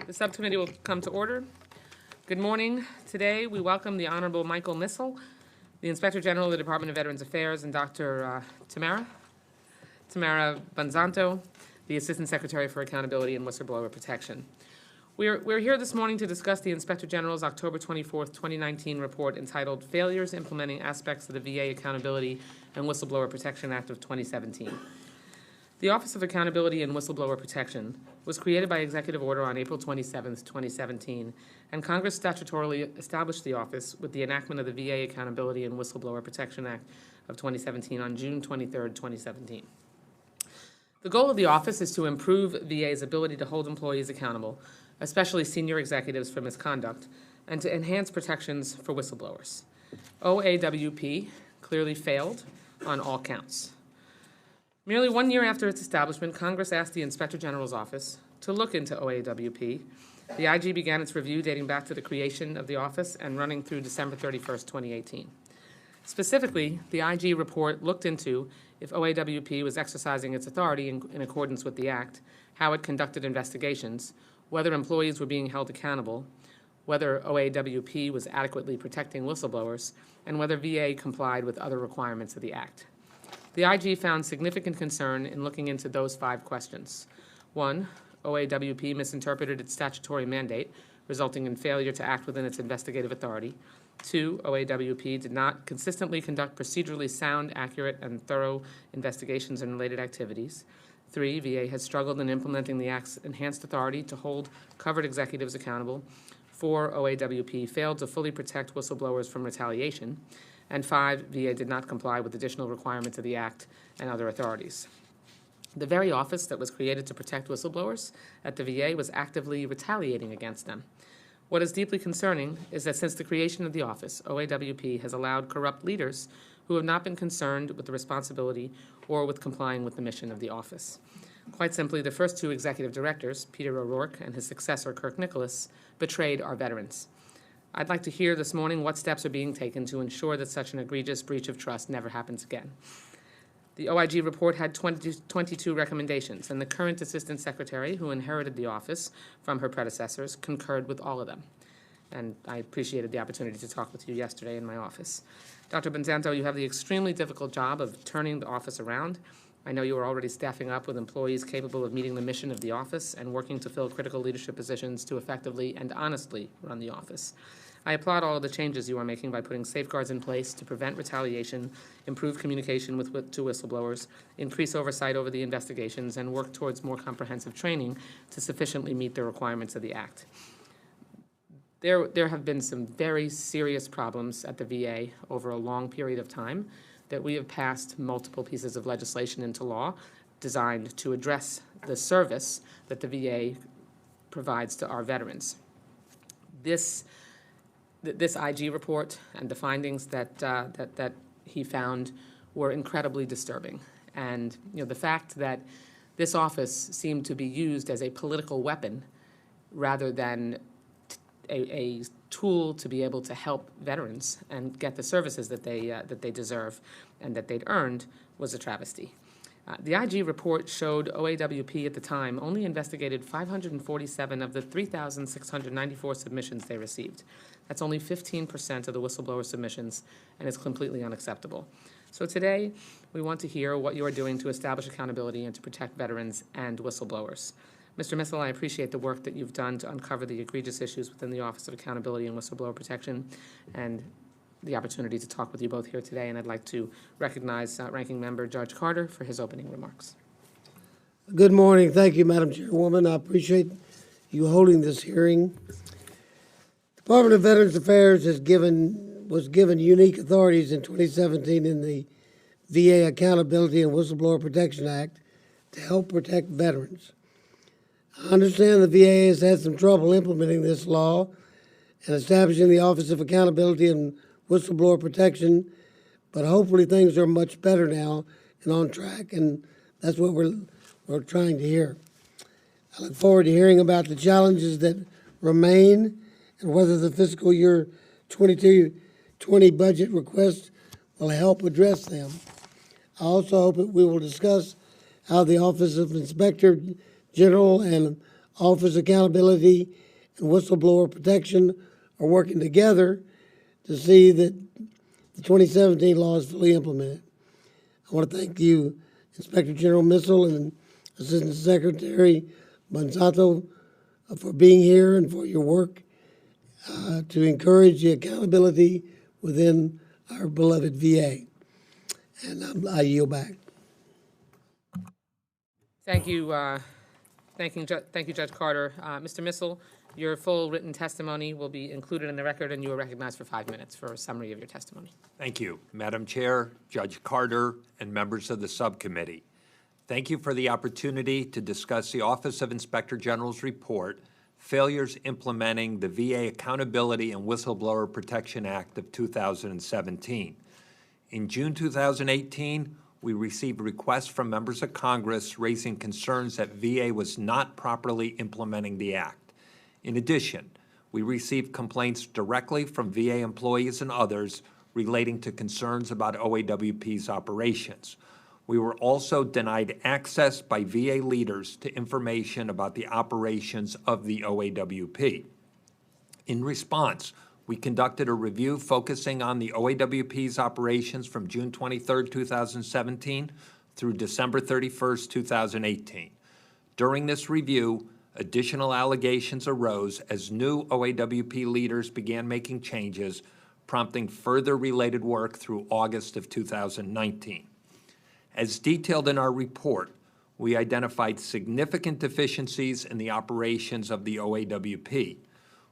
The subcommittee will come to order. Good morning. Today, we welcome the Honorable Michael Missel, the Inspector General of the Department of Veterans Affairs, and Dr. Tamara Banzanto, the Assistant Secretary for Accountability and Whistleblower Protection. We're here this morning to discuss the Inspector General's October 24th, 2019 report entitled Failures Implementing Aspects of the VA Accountability and Whistleblower Protection Act of 2017. The Office of Accountability and Whistleblower Protection was created by executive order on April 27, 2017, and Congress statutorily established the office with the enactment of the VA Accountability and Whistleblower Protection Act of 2017 on June 23, 2017. The goal of the office is to improve VA's ability to hold employees accountable, especially senior executives, for misconduct, and to enhance protections for whistleblowers. OAWP clearly failed on all counts. Merely 1 year after its establishment, Congress asked the Inspector General's office to look into OAWP. The IG began its review dating back to the creation of the office and running through December 31st, 2018. Specifically, the IG report looked into if OAWP was exercising its authority in accordance with the Act, how it conducted investigations, whether employees were being held accountable, whether OAWP was adequately protecting whistleblowers, and whether VA complied with other requirements of the Act. The IG found significant concern in looking into those 5 questions. 1, OAWP misinterpreted its statutory mandate, resulting in failure to act within its investigative authority. 2, OAWP did not consistently conduct procedurally sound, accurate, and thorough investigations and related activities. 3, VA has struggled in implementing the Act's enhanced authority to hold covered executives accountable. 4, OAWP failed to fully protect whistleblowers from retaliation. And 5, VA did not comply with additional requirements of the Act and other authorities. The very office that was created to protect whistleblowers at the VA was actively retaliating against them. What is deeply concerning is that since the creation of the office, OAWP has allowed corrupt leaders who have not been concerned with the responsibility or with complying with the mission of the office. Quite simply, the first 2 executive directors, Peter O'Rourke and his successor, Kirk Nicholas, betrayed our veterans. I'd like to hear this morning what steps are being taken to ensure that such an egregious breach of trust never happens again. The OIG report had 22 recommendations, and the current Assistant Secretary, who inherited the office from her predecessors, concurred with all of them. And I appreciated the opportunity to talk with you yesterday in my office. Dr. Banzanto, you have the extremely difficult job of turning the office around. I know you are already staffing up with employees capable of meeting the mission of the office and working to fill critical leadership positions to effectively and honestly run the office. I applaud all of the changes you are making by putting safeguards in place to prevent retaliation, improve communication to whistleblowers, increase oversight over the investigations, and work towards more comprehensive training to sufficiently meet the requirements of the Act. There have been some very serious problems at the VA over a long period of time that we have passed multiple pieces of legislation into law designed to address the service that the VA provides to our veterans. This IG report and the findings that he found were incredibly disturbing. And the fact that this office seemed to be used as a political weapon rather than a tool to be able to help veterans and get the services that they deserve and that they'd earned was a travesty. The IG report showed OAWP at the time only investigated 547 of the 3,694 submissions they received. That's only 15% of the whistleblower submissions, and it's completely unacceptable. So today, we want to hear what you are doing to establish accountability and to protect veterans and whistleblowers. Mr. Missel, I appreciate the work that you've done to uncover the egregious issues within the Office of Accountability and Whistleblower Protection, and the opportunity to talk with you both here today, and I'd like to recognize Ranking Member Judge Carter for his opening remarks. Good morning. Thank you, Madam Chairwoman. I appreciate you holding this hearing. The Department of Veterans Affairs was given unique authorities in 2017 in the VA Accountability and Whistleblower Protection Act to help protect veterans. I understand the VA has had some trouble implementing this law and establishing the Office of Accountability and Whistleblower Protection, but hopefully things are much better now and on track, and that's what we're trying to hear. I look forward to hearing about the challenges that remain and whether the fiscal year 2020 budget request will help address them. I also hope that we will discuss how the Office of Inspector General and Office Accountability and Whistleblower Protection are working together to see that the 2017 law is fully implemented. I want to thank you, Inspector General Missel and Assistant Secretary Szanto, for being here and for your work to encourage the accountability within our beloved VA. And I yield back. Thank you, thank you, Judge Carter. Mr. Missel, your full written testimony will be included in the record, and you are recognized for 5 minutes for a summary of your testimony. Thank you, Madam Chair, Judge Carter, and members of the subcommittee. Thank you for the opportunity to discuss the Office of Inspector General's report, Failures Implementing the VA Accountability and Whistleblower Protection Act of 2017. In June 2018, we received requests from members of Congress raising concerns that VA was not properly implementing the Act. In addition, we received complaints directly from VA employees and others relating to concerns about OAWP's operations. We were also denied access by VA leaders to information about the operations of the OAWP. In response, we conducted a review focusing on the OAWP's operations from June 23, 2017 through December 31, 2018. During this review, additional allegations arose as new OAWP leaders began making changes, prompting further related work through August of 2019. As detailed in our report, we identified significant deficiencies in the operations of the OAWP.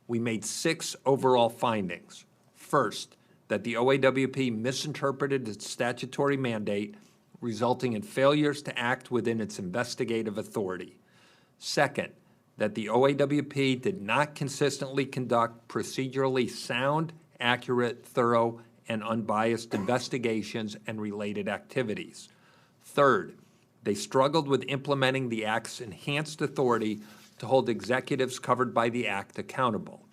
We made 6 overall findings. First, that the OAWP misinterpreted its statutory mandate, resulting in failures to act within its investigative authority. Second, that the OAWP did not consistently conduct procedurally sound, accurate, thorough, and unbiased investigations and related activities. Third, they struggled with implementing the Act's enhanced authority to hold executives covered by the Act accountable.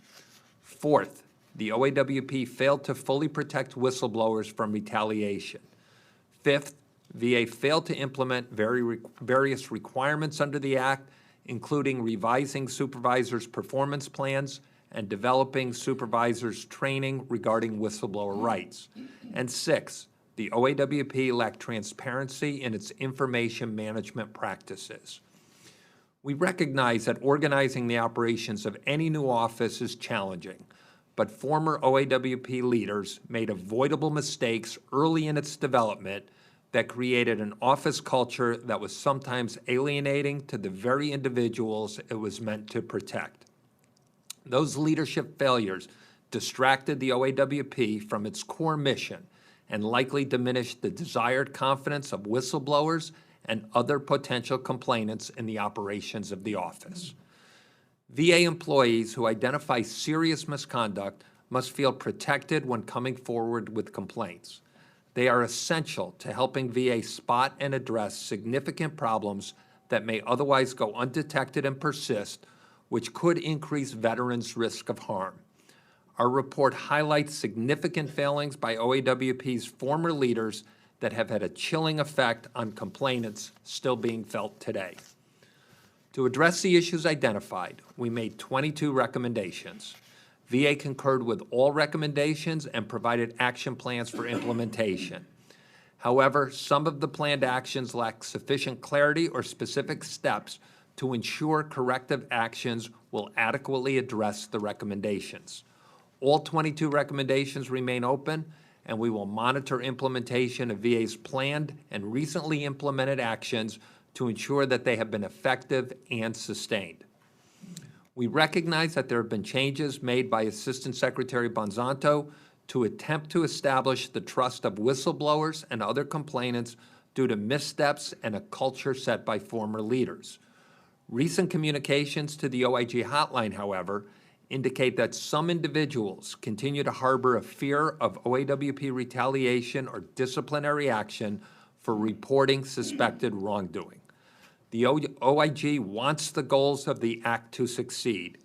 Fourth, the OAWP failed to fully protect whistleblowers from retaliation. Fifth, VA failed to implement various requirements under the Act, including revising supervisors' performance plans and developing supervisors' training regarding whistleblower rights. And sixth, the OAWP lacked transparency in its information management practices. We recognize that organizing the operations of any new office is challenging, but former OAWP leaders made avoidable mistakes early in its development that created an office culture that was sometimes alienating to the very individuals it was meant to protect. Those leadership failures distracted the OAWP from its core mission and likely diminished the desired confidence of whistleblowers and other potential complainants in the operations of the office. VA employees who identify serious misconduct must feel protected when coming forward with complaints. They are essential to helping VA spot and address significant problems that may otherwise go undetected and persist, which could increase veterans' risk of harm. Our report highlights significant failings by OAWP's former leaders that have had a chilling effect on complainants still being felt today. To address the issues identified, we made 22 recommendations. VA concurred with all recommendations and provided action plans for implementation. However, some of the planned actions lack sufficient clarity or specific steps to ensure corrective actions will adequately address the recommendations. All 22 recommendations remain open, and we will monitor implementation of VA's planned and recently implemented actions to ensure that they have been effective and sustained. We recognize that there have been changes made by Assistant Secretary Szanto to attempt to establish the trust of whistleblowers and other complainants due to missteps and a culture set by former leaders. Recent communications to the OIG hotline, however, indicate that some individuals continue to harbor a fear of OAWP retaliation or disciplinary action for reporting suspected wrongdoing. The OIG wants the goals of the Act to succeed.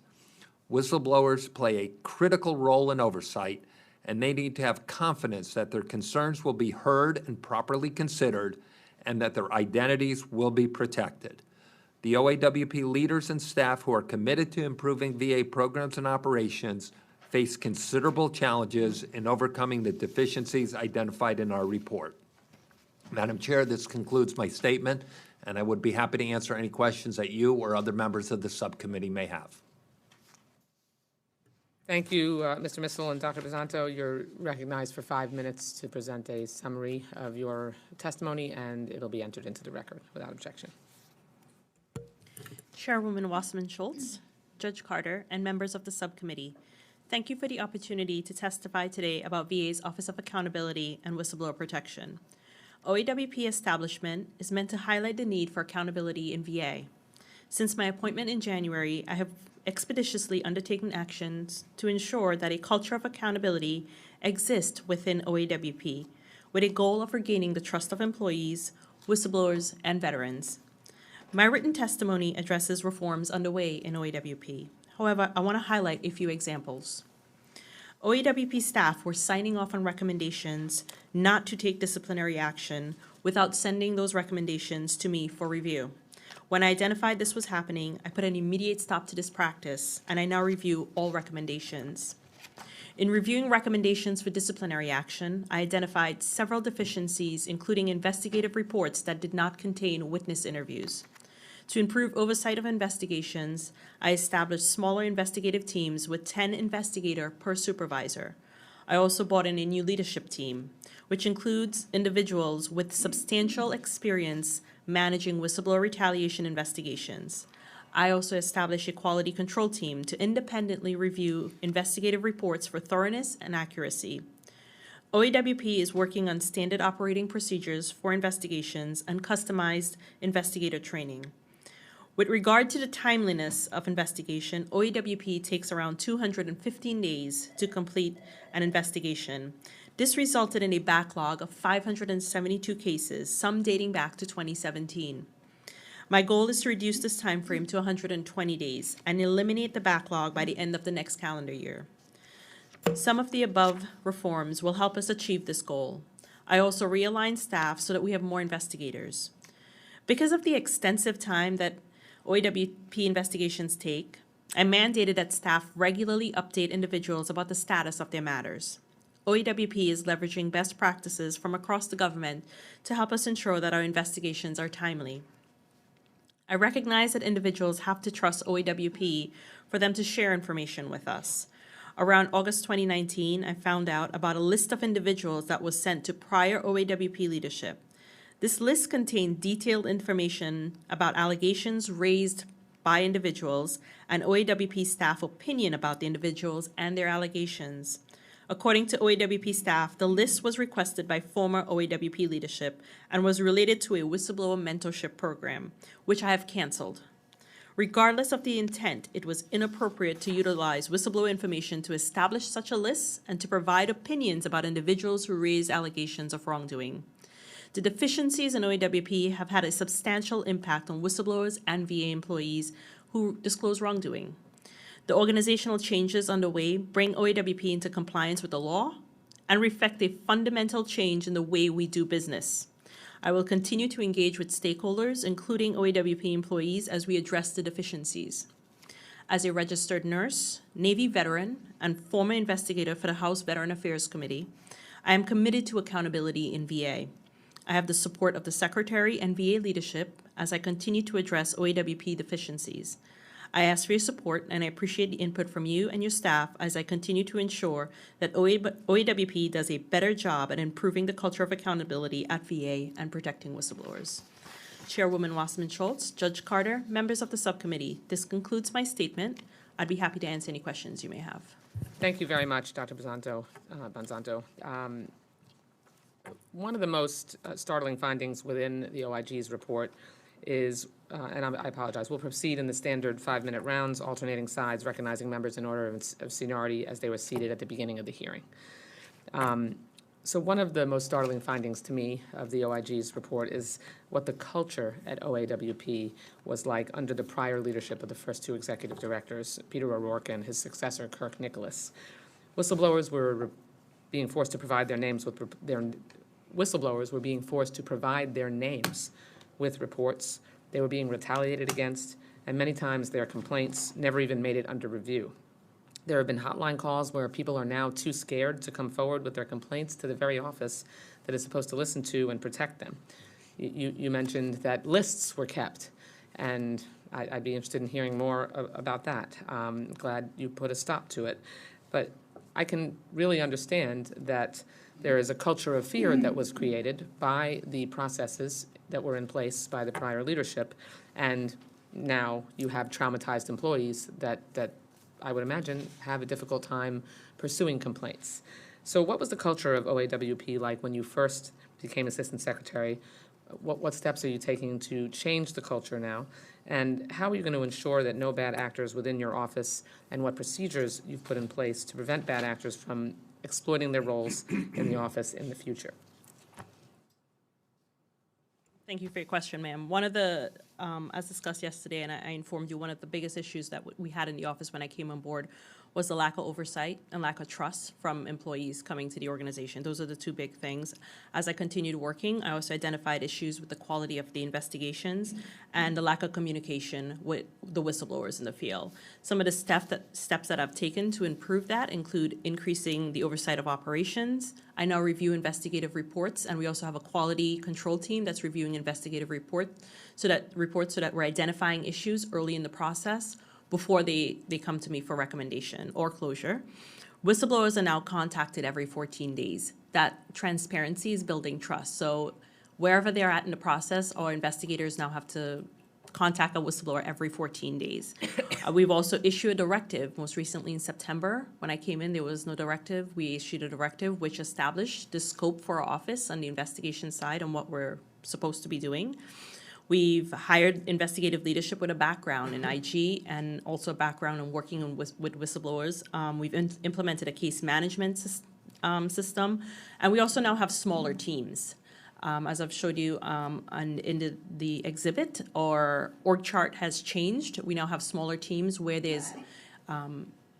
Whistleblowers play a critical role in oversight, and they need to have confidence that their concerns will be heard and properly considered, and that their identities will be protected. The OAWP leaders and staff who are committed to improving VA programs and operations face considerable challenges in overcoming the deficiencies identified in our report. Madam Chair, this concludes my statement, and I would be happy to answer any questions that you or other members of the subcommittee may have. Thank you, Mr. Missel and Dr. Szanto. You're recognized for 5 minutes to present a summary of your testimony, and it'll be entered into the record without objection. Chairwoman Wasserman-Schultz, Judge Carter, and members of the subcommittee, thank you for the opportunity to testify today about VA's Office of Accountability and Whistleblower Protection. OAWP establishment is meant to highlight the need for accountability in VA. Since my appointment in January, I have expeditiously undertaken actions to ensure that a culture of accountability exists within OAWP, with a goal of regaining the trust of employees, whistleblowers, and veterans. My written testimony addresses reforms underway in OAWP. However, I want to highlight a few examples. OAWP staff were signing off on recommendations not to take disciplinary action without sending those recommendations to me for review. When I identified this was happening, I put an immediate stop to this practice, and I now review all recommendations. In reviewing recommendations for disciplinary action, I identified several deficiencies, including investigative reports that did not contain witness interviews. To improve oversight of investigations, I established smaller investigative teams with 10 investigators per supervisor. I also brought in a new leadership team, which includes individuals with substantial experience managing whistleblower retaliation investigations. I also established a quality control team to independently review investigative reports for thoroughness and accuracy. OAWP is working on standard operating procedures for investigations and customized investigator training. With regard to the timeliness of investigation, OAWP takes around 215 days to complete an investigation. This resulted in a backlog of 572 cases, some dating back to 2017. My goal is to reduce this time frame to 120 days and eliminate the backlog by the end of the next calendar year. Some of the above reforms will help us achieve this goal. I also realigned staff so that we have more investigators. Because of the extensive time that OAWP investigations take, I mandated that staff regularly update individuals about the status of their matters. OAWP is leveraging best practices from across the government to help us ensure that our investigations are timely. I recognize that individuals have to trust OAWP for them to share information with us. Around August 2019, I found out about a list of individuals that was sent to prior OAWP leadership. This list contained detailed information about allegations raised by individuals and OAWP staff opinion about the individuals and their allegations. According to OAWP staff, the list was requested by former OAWP leadership and was related to a whistleblower mentorship program, which I have canceled. Regardless of the intent, it was inappropriate to utilize whistleblower information to establish such a list and to provide opinions about individuals who raised allegations of wrongdoing. The deficiencies in OAWP have had a substantial impact on whistleblowers and VA employees who disclose wrongdoing. The organizational changes underway bring OAWP into compliance with the law and reflect a fundamental change in the way we do business. I will continue to engage with stakeholders, including OAWP employees, as we address the deficiencies. As a registered nurse, Navy veteran, and former investigator for the House Veteran Affairs Committee, I am committed to accountability in VA. I have the support of the Secretary and VA leadership as I continue to address OAWP deficiencies. I ask for your support, and I appreciate the input from you and your staff as I continue to ensure that OAWP does a better job at improving the culture of accountability at VA and protecting whistleblowers. Chairwoman Wasserman-Schultz, Judge Carter, members of the subcommittee, this concludes my statement. I'd be happy to answer any questions you may have. Thank you very much, Dr. Banzanto. One of the most startling findings within the OIG's report is, and I apologize, we'll proceed in the standard 5-minute rounds, alternating sides, recognizing members in order of seniority as they were seated at the beginning of the hearing. So one of the most startling findings to me of the OIG's report is what the culture at OAWP was like under the prior leadership of the first two executive directors, Peter O'Rourke and his successor, Kirk Nicholas. Whistleblowers were being forced to provide their names with whistleblowers were being forced to provide their names with reports They were being retaliated against, and many times their complaints never even made it under review. There have been hotline calls where people are now too scared to come forward with their complaints to the very office that is supposed to listen to and protect them. You mentioned that lists were kept, and I'd be interested in hearing more about that. Glad you put a stop to it. But I can really understand that there is a culture of fear that was created by the processes that were in place by the prior leadership, and now you have traumatized employees that I would imagine have a difficult time pursuing complaints. So what was the culture of OAWP like when you first became Assistant Secretary? What steps are you taking to change the culture now? And how are you going to ensure that no bad actors within your office, and what procedures you've put in place to prevent bad actors from exploiting their roles in the office in the future? Thank you for your question, ma'am. One of the, as discussed yesterday, and I informed you, one of the biggest issues that we had in the office when I came on board was the lack of oversight and lack of trust from employees coming to the organization. Those are the two big things. As I continued working, I also identified issues with the quality of the investigations and the lack of communication with the whistleblowers in the field. Some of the steps that I've taken to improve that include increasing the oversight of operations. I now review investigative reports, and we also have a quality control team that's reviewing investigative reports so that we're identifying issues early in the process before they come to me for recommendation or closure. Whistleblowers are now contacted every 14 days. That transparency is building trust. So wherever they're at in the process, our investigators now have to contact a whistleblower every 14 days. We've also issued a directive. Most recently in September, when I came in, there was no directive. We issued a directive which established the scope for our office on the investigation side and what we're supposed to be doing. We've hired investigative leadership with a background in IG and also a background in working with whistleblowers. We've implemented a case management system, and we also now have smaller teams. As I've showed you in the exhibit, our org chart has changed. We now have smaller teams where there's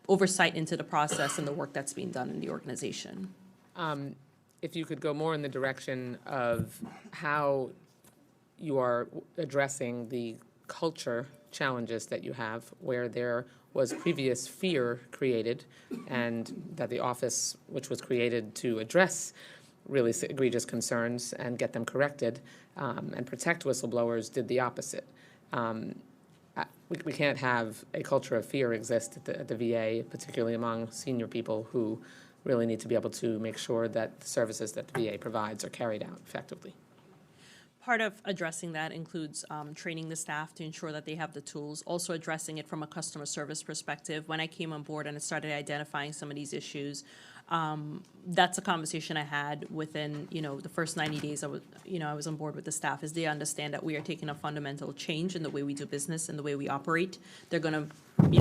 oversight into the process and the work that's being done in the organization. If you could go more in the direction of how you are addressing the culture challenges that you have, where there was previous fear created, and that the office, which was created to address really egregious concerns and get them corrected and protect whistleblowers, did the opposite. We can't have a culture of fear exist at the VA, particularly among senior people who really need to be able to make sure that the services that the VA provides are carried out effectively. Part of addressing that includes training the staff to ensure that they have the tools, also addressing it from a customer service perspective. When I came on board and I started identifying some of these issues, that's a conversation I had within, the first 90 days I was on board with the staff, is they understand that we are taking a fundamental change in the way we do business and the way we operate. They're going to,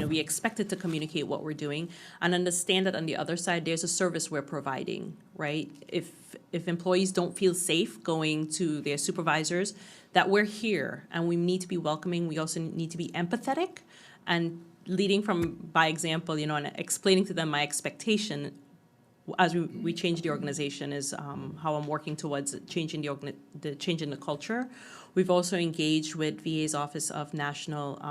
be expected to communicate what we're doing and understand that on the other side, there's a service we're providing, right? If employees don't feel safe going to their supervisors, that we're here and we need to be welcoming. We also need to be empathetic and leading by example, and explaining to them my expectation as we change the organization is how I'm working towards changing the change in the culture. We've also engaged with VA's Office of National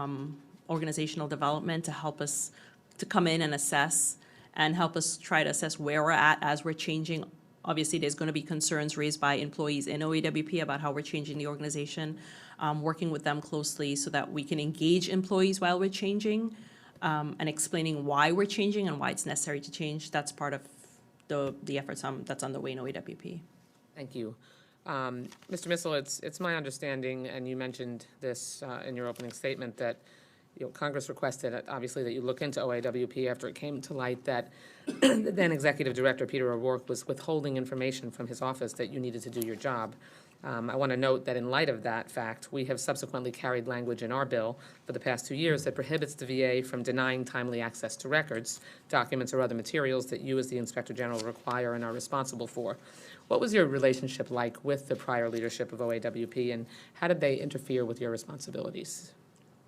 Organizational Development to help us to come in and assess and help us try to assess where we're at as we're changing. Obviously, there's going to be concerns raised by employees in OAWP about how we're changing the organization, working with them closely so that we can engage employees while we're changing and explaining why we're changing and why it's necessary to change. That's part of the efforts that's underway in OAWP. Thank you. Mr. Missel, it's my understanding, and you mentioned this in your opening statement, that Congress requested, obviously, that you look into OAWP after it came to light that the then Executive Director, Peter O'Rourke, was withholding information from his office that you needed to do your job. I want to note that in light of that fact, we have subsequently carried language in our bill for the past 2 years that prohibits the VA from denying timely access to records, documents, or other materials that you as the Inspector General require and are responsible for. What was your relationship like with the prior leadership of OAWP, and how did they interfere with your responsibilities?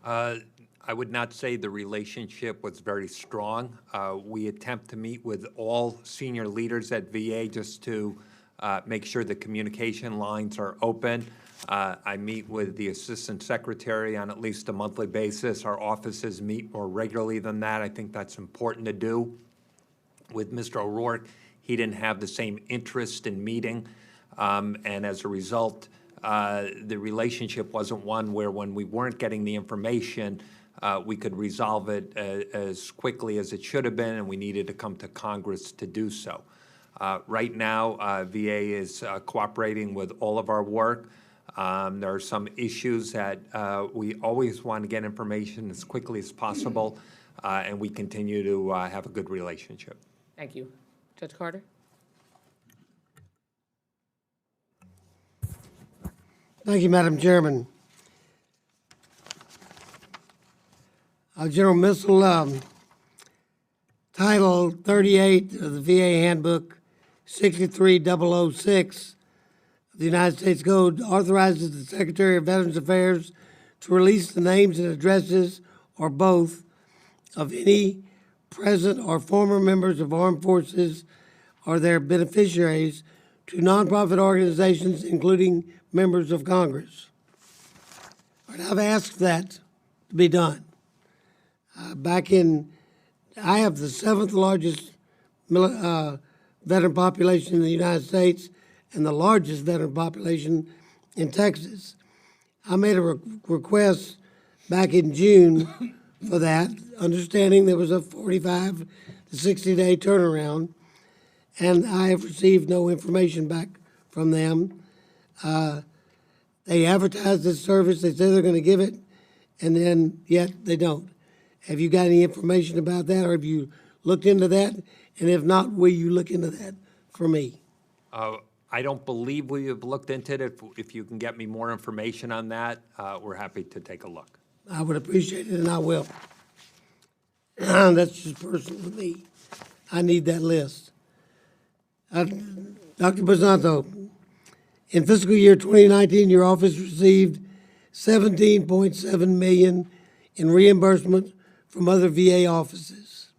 I would not say the relationship was very strong. We attempt to meet with all senior leaders at VA just to make sure the communication lines are open. I meet with the Assistant Secretary on at least a monthly basis. Our offices meet more regularly than that. I think that's important to do. With Mr. O'Rourke, he didn't have the same interest in meeting, and as a result, the relationship wasn't one where when we weren't getting the information, we could resolve it as quickly as it should have been, and we needed to come to Congress to do so. Right now, VA is cooperating with all of our work. There are some issues that we always want to get information as quickly as possible, and we continue to have a good relationship. Thank you. Judge Carter? Thank you, Madam Chairman. General Missile, Title 38 of the VA Handbook, 63006 of the United States Code authorizes the Secretary of Veterans Affairs to release the names and addresses, or both, of any present or former members of armed forces or their beneficiaries to nonprofit organizations, including members of Congress. And I've asked that to be done. I have the seventh largest veteran population in the United States and the largest veteran population in Texas. I made a request back in June for that, understanding there was a 45 to 60-day turnaround, and I have received no information back from them. They advertised this service, they say they're going to give it, and then yet they don't. Have you got any information about that, or have you looked into that? And if not, will you look into that for me? I don't believe we have looked into it. If you can get me more information on that, we're happy to take a look. I would appreciate it, and I will. That's just personal to me. I need that list. Dr. Szanto, in fiscal year 2019, your office received $17.7 million in reimbursement from other VA offices.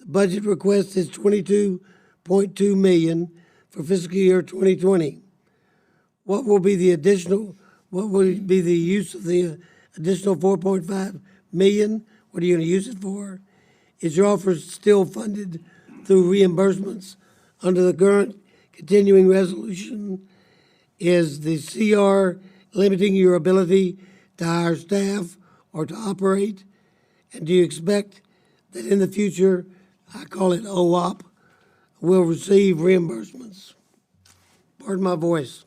The budget request is $22.2 million for fiscal year 2020. What will be the use of the additional $4.5 million? What are you going to use it for? Is your office still funded through reimbursements under the current continuing resolution? Is the CR limiting your ability to hire staff or to operate? And do you expect that in the future, I call it OOP, will receive reimbursements? Pardon my voice.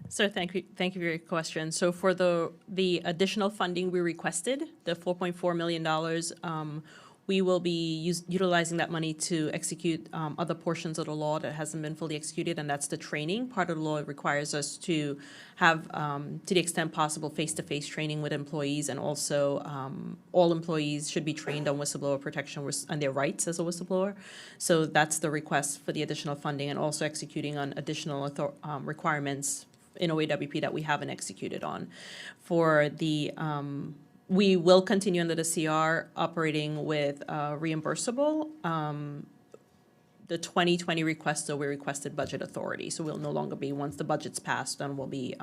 Sir, thank you for your question. So for the additional funding we requested, the $4.4 million, we will be utilizing that money to execute other portions of the law that hasn't been fully executed, and that's the training. Part of the law requires us to have, to the extent possible, face-to-face training with employees, and also all employees should be trained on whistleblower protection and their rights as a whistleblower. So that's the request for the additional funding, and also executing on additional requirements in OAWP that we haven't executed on. For the we will continue under the CR operating with reimbursable. The 2020 request, so we requested budget authority. So we'll no longer be, once the budget's passed, then we'll be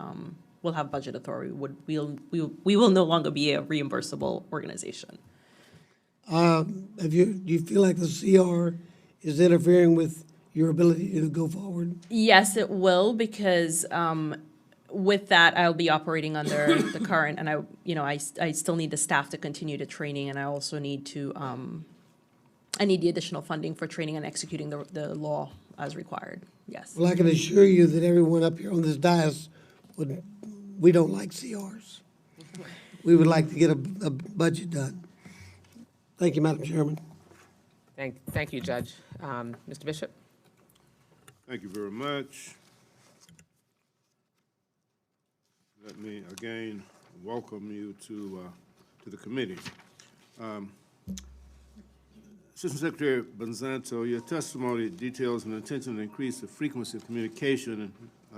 we'll have budget authority. We will no longer be a reimbursable organization. Do you feel like the CR is interfering with your ability to go forward? Yes, it will, because with that, I'll be operating under the current, and I still need the staff to continue the training, and I also need to, I need the additional funding for training and executing the law as required. Yes. Well, I can assure you that everyone up here on this dais we don't like CRs. We would like to get a budget done. Thank you, Madam Chairman. Thank you, Judge. Mr. Bishop? Thank you very much. Let me again welcome you to the committee. Assistant Secretary Szanto, your testimony details an intention to increase the frequency of communication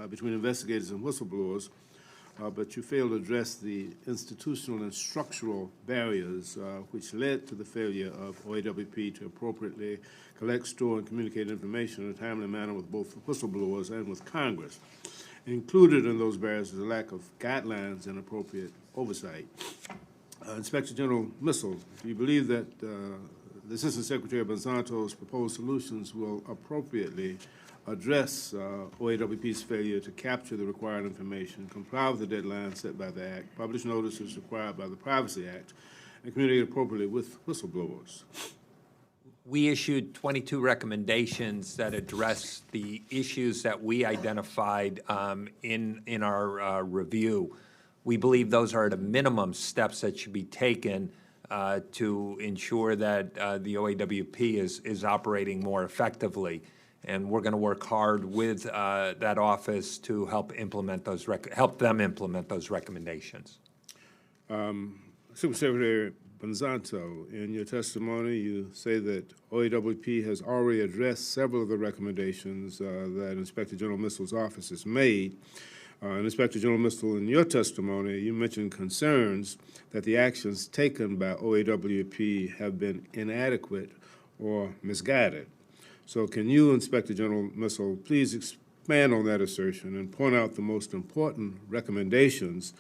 between investigators and whistleblowers, but you failed to address the institutional and structural barriers which led to the failure of OAWP to appropriately collect, store, and communicate information in a timely manner with both whistleblowers and with Congress. Included in those barriers is a lack of guidelines and appropriate oversight. Inspector General Missel, do you believe that the Assistant Secretary Szanto's proposed solutions will appropriately address OAWP's failure to capture the required information, comply with the deadlines set by the Act, publish notices required by the Privacy Act, and communicate appropriately with whistleblowers? We issued 22 recommendations that address the issues that we identified in our review. We believe those are the minimum steps that should be taken to ensure that the OAWP is operating more effectively. And we're going to work hard with that office to help implement those help them implement those recommendations. Supersecretary Szanto, in your testimony, you say that OAWP has already addressed several of the recommendations that Inspector General Missel's office has made. And Inspector General Missel, in your testimony, you mentioned concerns that the actions taken by OAWP have been inadequate or misguided. So can you, Inspector General Missel, please expand on that assertion and point out the most important recommendations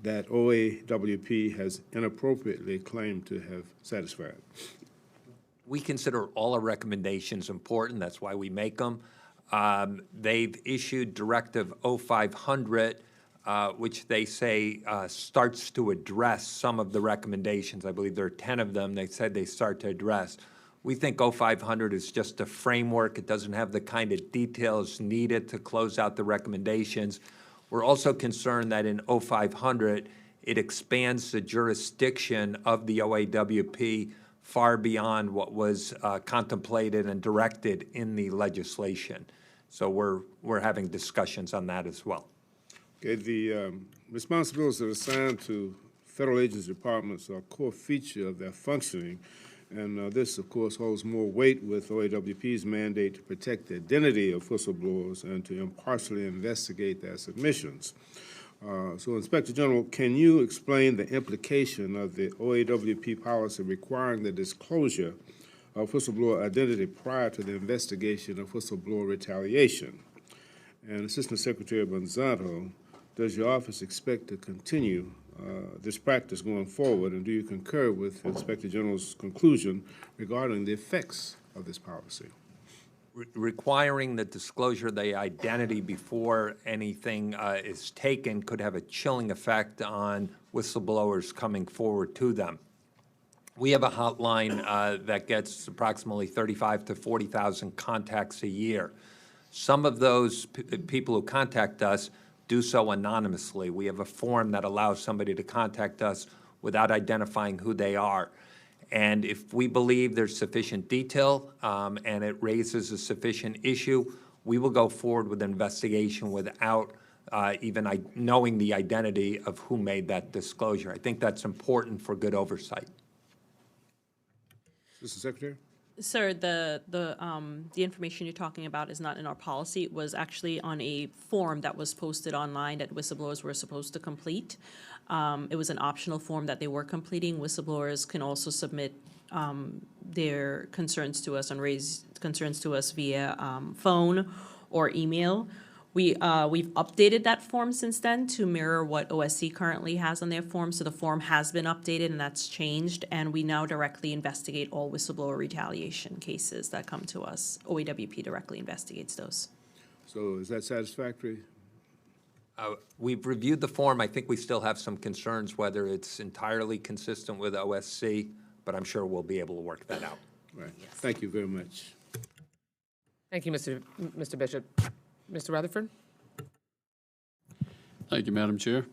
that OAWP has inappropriately claimed to have satisfied? We consider all our recommendations important. That's why we make them. They've issued Directive 0500, which they say starts to address some of the recommendations. I believe there are 10 of them they said they start to address. We think 0500 is just a framework. It doesn't have the kind of details needed to close out the recommendations. We're also concerned that in 0500, it expands the jurisdiction of the OAWP far beyond what was contemplated and directed in the legislation. So we're having discussions on that as well. Okay, the responsibilities that are assigned to federal agency departments are a core feature of their functioning, and this, of course, holds more weight with OAWP's mandate to protect the identity of whistleblowers and to impartially investigate their submissions. So, Inspector General, can you explain the implication of the OAWP policy requiring the disclosure of whistleblower identity prior to the investigation of whistleblower retaliation? And Assistant Secretary Szanto, does your office expect to continue this practice going forward, and do you concur with the Inspector General's conclusion regarding the effects of this policy? Requiring the disclosure of the identity before anything is taken could have a chilling effect on whistleblowers coming forward to them. We have a hotline that gets approximately 35 to 40,000 contacts a year. Some of those people who contact us do so anonymously. We have a form that allows somebody to contact us without identifying who they are. And if we believe there's sufficient detail and it raises a sufficient issue, we will go forward with an investigation without even knowing the identity of who made that disclosure. I think that's important for good oversight. Assistant Secretary? Sir, the information you're talking about is not in our policy. It was actually on a form that was posted online that whistleblowers were supposed to complete. It was an optional form that they were completing. Whistleblowers can also submit their concerns to us and raise concerns to us via phone or email. We've updated that form since then to mirror what OSC currently has on their form. So the form has been updated and that's changed, and we now directly investigate all whistleblower retaliation cases that come to us. OAWP directly investigates those. So is that satisfactory? We've reviewed the form. I think we still have some concerns whether it's entirely consistent with OSC, but I'm sure we'll be able to work that out. Right. Yes. Thank you very much. Thank you, Mr. Bishop. Mr. Rutherford? Thank you, Madam Chair.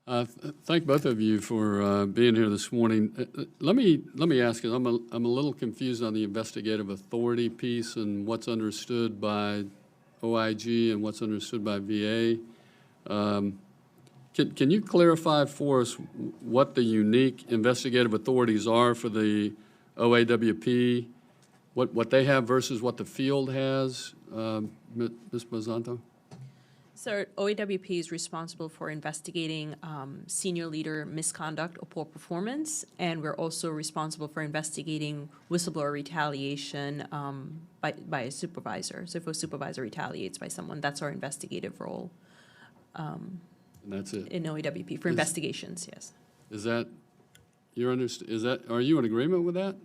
Thank both of you for being here this morning. Let me ask you, I'm a little confused on the investigative authority piece and what's understood by OIG and what's understood by VA. Can you clarify for us what the unique investigative authorities are for the OAWP, what they have versus what the field has, Ms. Szanto? So OAWP is responsible for investigating senior leader misconduct or poor performance, and we're also responsible for investigating whistleblower retaliation by a supervisor. So if a supervisor retaliates by someone, that's our investigative role And that's it. in OAWP for investigations, yes. Is that, are you in agreement with that?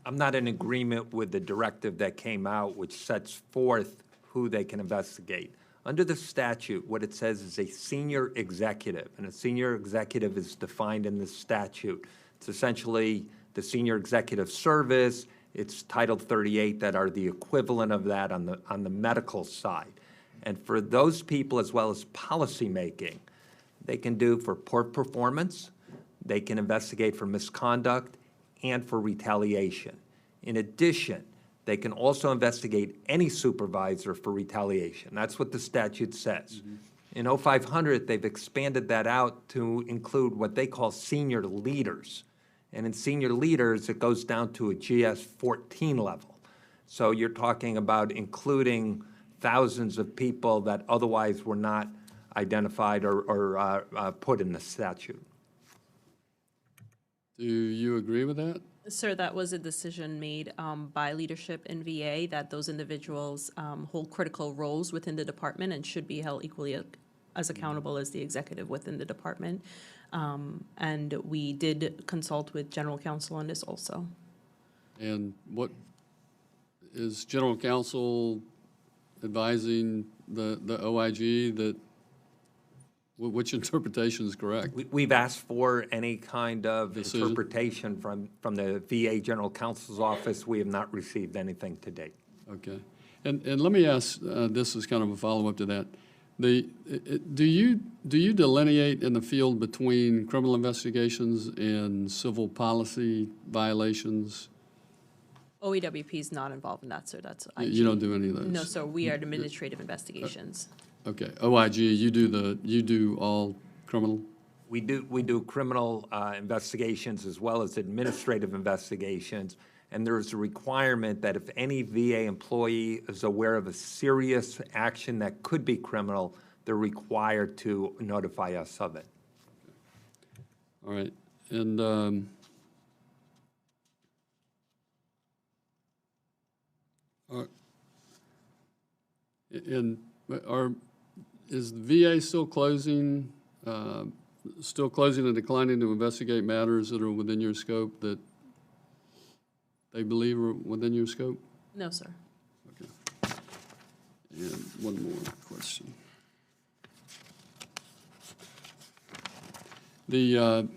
I'm not in agreement with the directive that came out, which sets forth who they can investigate. Under the statute, what it says is a senior executive, and a senior executive is defined in the statute. It's essentially the senior executive service. It's Title 38 that are the equivalent of that on the medical side. And for those people, as well as policymaking, they can do for poor performance, they can investigate for misconduct, and for retaliation. In addition, they can also investigate any supervisor for retaliation. That's what the statute says. In 0500, they've expanded that out to include what they call senior leaders. And in senior leaders, it goes down to a GS 14 level. So you're talking about including thousands of people that otherwise were not identified or put in the statute. Do you agree with that? Sir, that was a decision made by leadership in VA that those individuals hold critical roles within the department and should be held equally as accountable as the executive within the department. And we did consult with general counsel on this also. And what is general counsel advising the OIG that, which interpretation is correct? We've asked for any kind of Decision? interpretation from the VA General Counsel's office. We have not received anything to date. Okay. And let me ask, this is kind of a follow-up to that. Do you delineate in the field between criminal investigations and civil policy violations? OAWP is not involved in that, sir. That's IG. You don't do any of those? No, sir. We are administrative investigations. Okay. OIG, you do all criminal? We do criminal investigations as well as administrative investigations, and there's a requirement that if any VA employee is aware of a serious action that could be criminal, they're required to notify us of it. All right. And is the VA still closing and declining to investigate matters that are within your scope that they believe are within your scope? No, sir. Okay. And one more question. The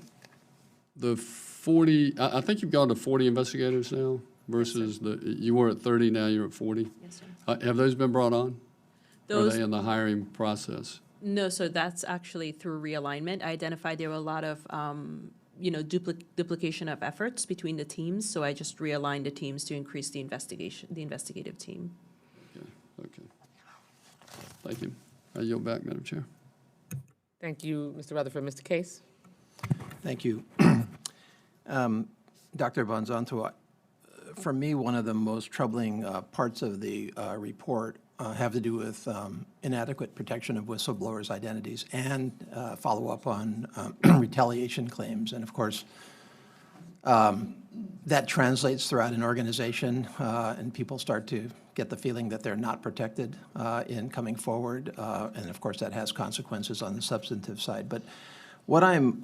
40, I think you've gone to 40 investigators now versus you were at 30, now you're at 40? Yes, sir. Have those been brought on? Or are Those, they in the hiring process? no, so that's actually through realignment. I identified there were a lot of, duplication of efforts between the teams, so I just realigned the teams to increase the investigative team. Okay. Thank you. I yield back, Madam Chair. Thank you, Mr. Rutherford. Mr. Case? Thank you. Dr. Szanto, for me, one of the most troubling parts of the report have to do with inadequate protection of whistleblowers' identities and follow-up on retaliation claims. And of course, that translates throughout an organization, and people start to get the feeling that they're not protected in coming forward. And of course, that has consequences on the substantive side. But what I'm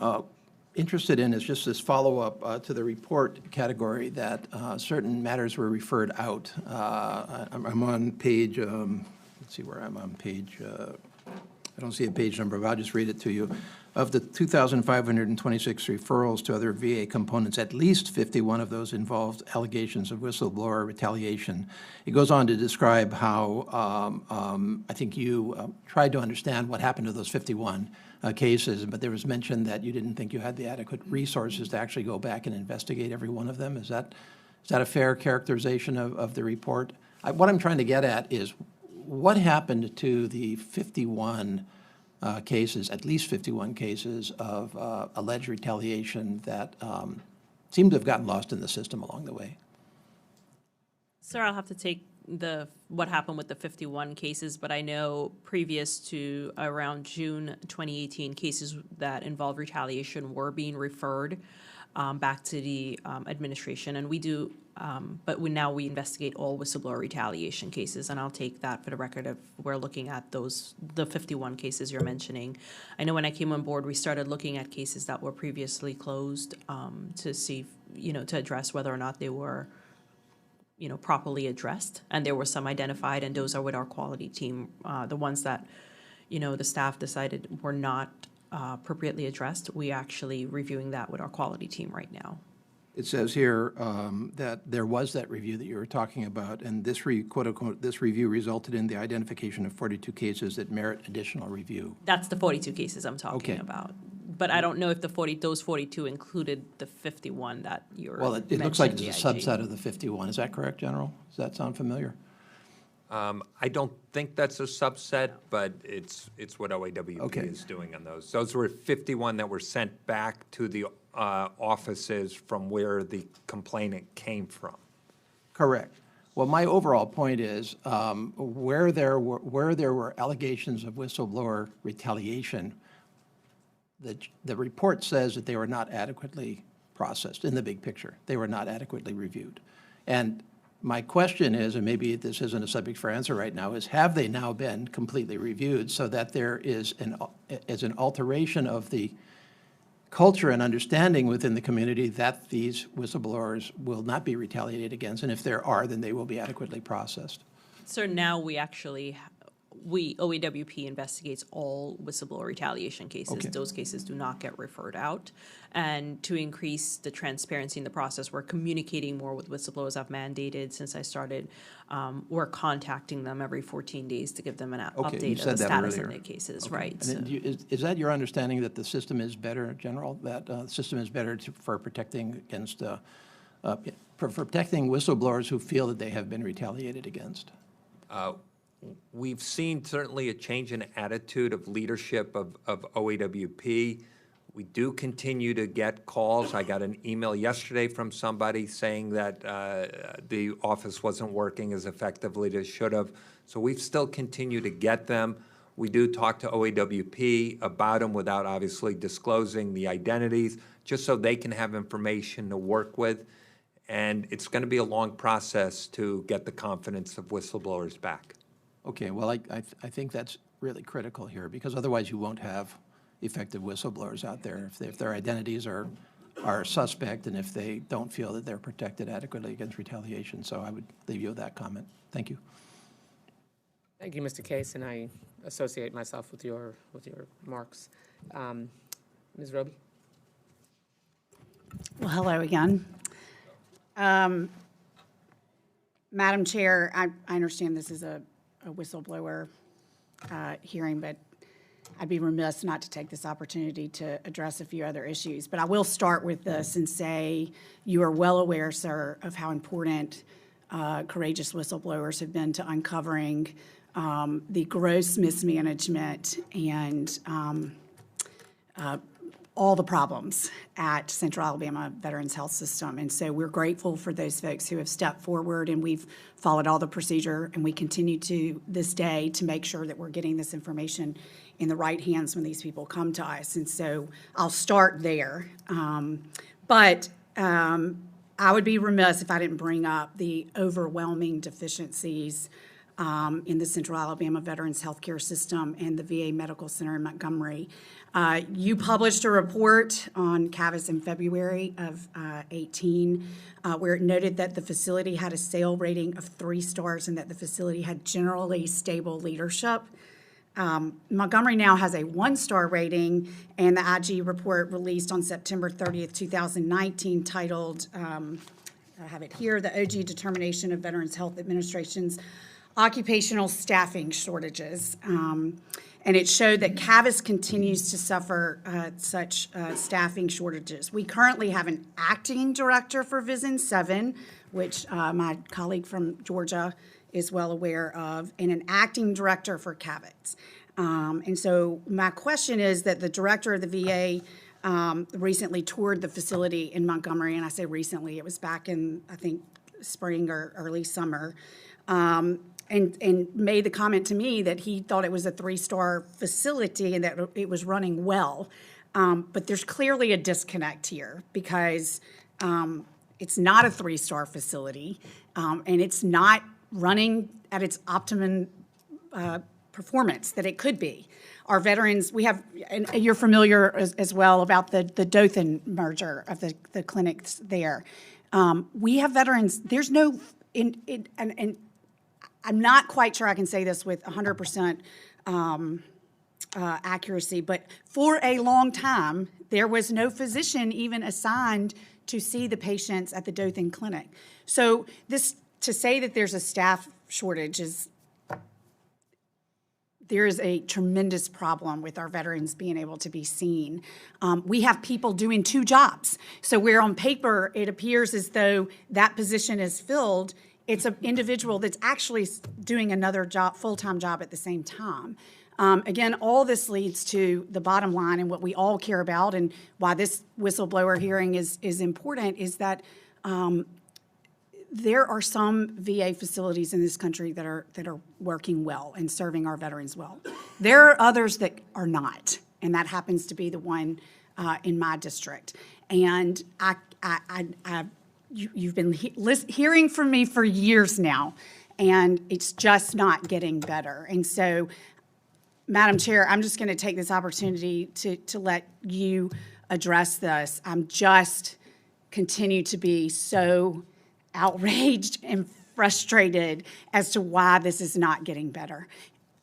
interested in is just this follow-up to the report category that certain matters were referred out. I'm on page, let's see where I'm on page, I don't see a page number, but I'll just read it to you. Of the 2,526 referrals to other VA components, at least 51 of those involved allegations of whistleblower retaliation. It goes on to describe how I think you tried to understand what happened to those 51 cases, but there was mention that you didn't think you had the adequate resources to actually go back and investigate every one of them. Is that a fair characterization of the report? What I'm trying to get at is what happened to the 51 cases, at least 51 cases of alleged retaliation that seem to have gotten lost in the system along the way? Sir, I'll have to take what happened with the 51 cases, but I know previous to around June 2018, cases that involved retaliation were being referred back to the administration, and we do, but now we investigate all whistleblower retaliation cases, and I'll take that for the record if we're looking at the 51 cases you're mentioning. I know when I came on board, we started looking at cases that were previously closed to see, to address whether or not they were, properly addressed, and there were some identified, and those are with our quality team. The ones that, the staff decided were not appropriately addressed, we actually reviewing that with our quality team right now. It says here that there was that review that you were talking about, and this quote-unquote, this review resulted in the identification of 42 cases that merit additional review. That's the 42 cases I'm talking Okay. about. But I don't know if those 42 included the 51 that you're Well, it looks like it's a mentioning, subset of the 51. Is that correct, General? Does that sound familiar? I don't think that's a subset, but it's what OAWP Okay. is doing on those. Those were 51 that were sent back to the offices from where the complainant came from. Correct. Well, my overall point is where there were allegations of whistleblower retaliation, the report says that they were not adequately processed in the big picture. They were not adequately reviewed. And my question is, and maybe this isn't a subject for answer right now, is have they now been completely reviewed so that there is an alteration of the culture and understanding within the community that these whistleblowers will not be retaliated against, and if there are, then they will be adequately processed? So now OAWP investigates all whistleblower retaliation cases. Okay. Those cases do not get referred out. And to increase the transparency in the process, we're communicating more with whistleblowers. I've mandated since I started. We're contacting them every 14 days to give them an Okay, you update said of the that status of earlier. their cases, Okay. right? And So- then is that your understanding that the system is better, General, that the system is better for protecting against, for protecting whistleblowers who feel that they have been retaliated against? We've seen certainly a change in attitude of leadership of OAWP. We do continue to get calls. I got an email yesterday from somebody saying that the office wasn't working as effectively as it should have. So we've still continued to get them. We do talk to OAWP about them without obviously disclosing the identities, just so they can have information to work with. And it's going to be a long process to get the confidence of whistleblowers back. Okay, well, I think that's really critical here, because otherwise you won't have effective whistleblowers out there if their identities are suspect and if they don't feel that they're protected adequately against retaliation. So I would leave you with that comment. Thank you. Thank you, Mr. Case, and I associate myself with your remarks. Ms. Roby? Well, hello again. Madam Chair, I understand this is a whistleblower hearing, but I'd be remiss not to take this opportunity to address a few other issues. But I will start with this and say you are well aware, sir, of how important courageous whistleblowers have been to uncovering the gross mismanagement and all the problems at Central Alabama Veterans Health System. And so we're grateful for those folks who have stepped forward, and we've followed all the procedure, and we continue to this day to make sure that we're getting this information in the right hands when these people come to us. And so I'll start there. But I would be remiss if I didn't bring up the overwhelming deficiencies in the Central Alabama Veterans Healthcare System and the VA Medical Center in Montgomery. You published a report on CAVIS in February of 18, where it noted that the facility had a SAIL rating of 3 stars and that the facility had generally stable leadership. Montgomery now has a 1-star rating, and the IG report released on September 30th, 2019, titled, I have it here, the OG Determination of Veterans Health Administration's Occupational Staffing Shortages. And it showed that CAVIS continues to suffer such staffing shortages. We currently have an acting director for VISN 7, which my colleague from Georgia is well aware of, and an acting director for CAVIS. And so my question is that the director of the VA recently toured the facility in Montgomery, and I say recently, it was back in, I think, spring or early summer. and made the comment to me that he thought it was a 3-star facility and that it was running well. But there's clearly a disconnect here because it's not a 3-star facility, and it's not running at its optimum performance that it could be. Our veterans, we have, and you're familiar as well about the Dothan merger of the clinics there. We have veterans, there's no, and I'm not quite sure I can say this with 100% accuracy, but for a long time, there was no physician even assigned to see the patients at the Dothan clinic. So to say that there's a staff shortage there is a tremendous problem with our veterans being able to be seen. We have people doing 2 jobs. So where on paper it appears as though that position is filled, it's an individual that's actually doing another job, full-time job at the same time. Again, all this leads to the bottom line and what we all care about, and why this whistleblower hearing is important, is that there are some VA facilities in this country that are working well and serving our veterans well. There are others that are not, and that happens to be the one in my district. And you've been hearing from me for years now, and it's just not getting better. And so, Madam Chair, I'm just going to take this opportunity to let you address this. I'm just continue to be so outraged and frustrated as to why this is not getting better.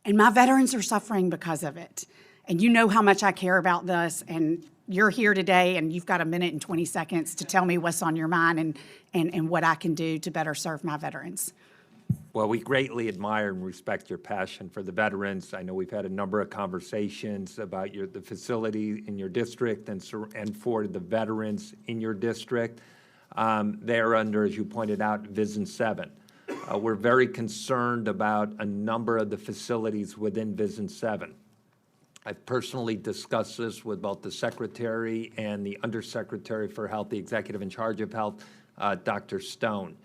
And my veterans are suffering because of it. And you know how much I care about this, and you're here today and you've got 1 minute and 20 seconds to tell me what's on your mind and what I can do to better serve my veterans. Well, we greatly admire and respect your passion for the veterans. I know we've had a number of conversations about the facility in your district and for the veterans in your district. They're under, as you pointed out, Vision 7. We're very concerned about a number of the facilities within Vision 7. I've personally discussed this with both the Secretary and the Undersecretary for Health, the Executive in charge of Health, Dr. Stone.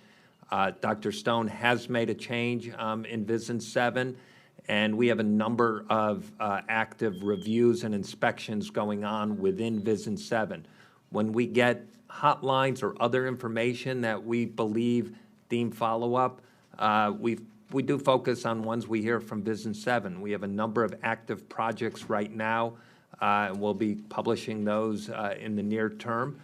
Dr. Stone has made a change in Vision 7, and we have a number of active reviews and inspections going on within Vision 7. When we get hotlines or other information that we believe deem follow-up, we do focus on ones we hear from Vision 7. We have a number of active projects right now, and we'll be publishing those in the near term.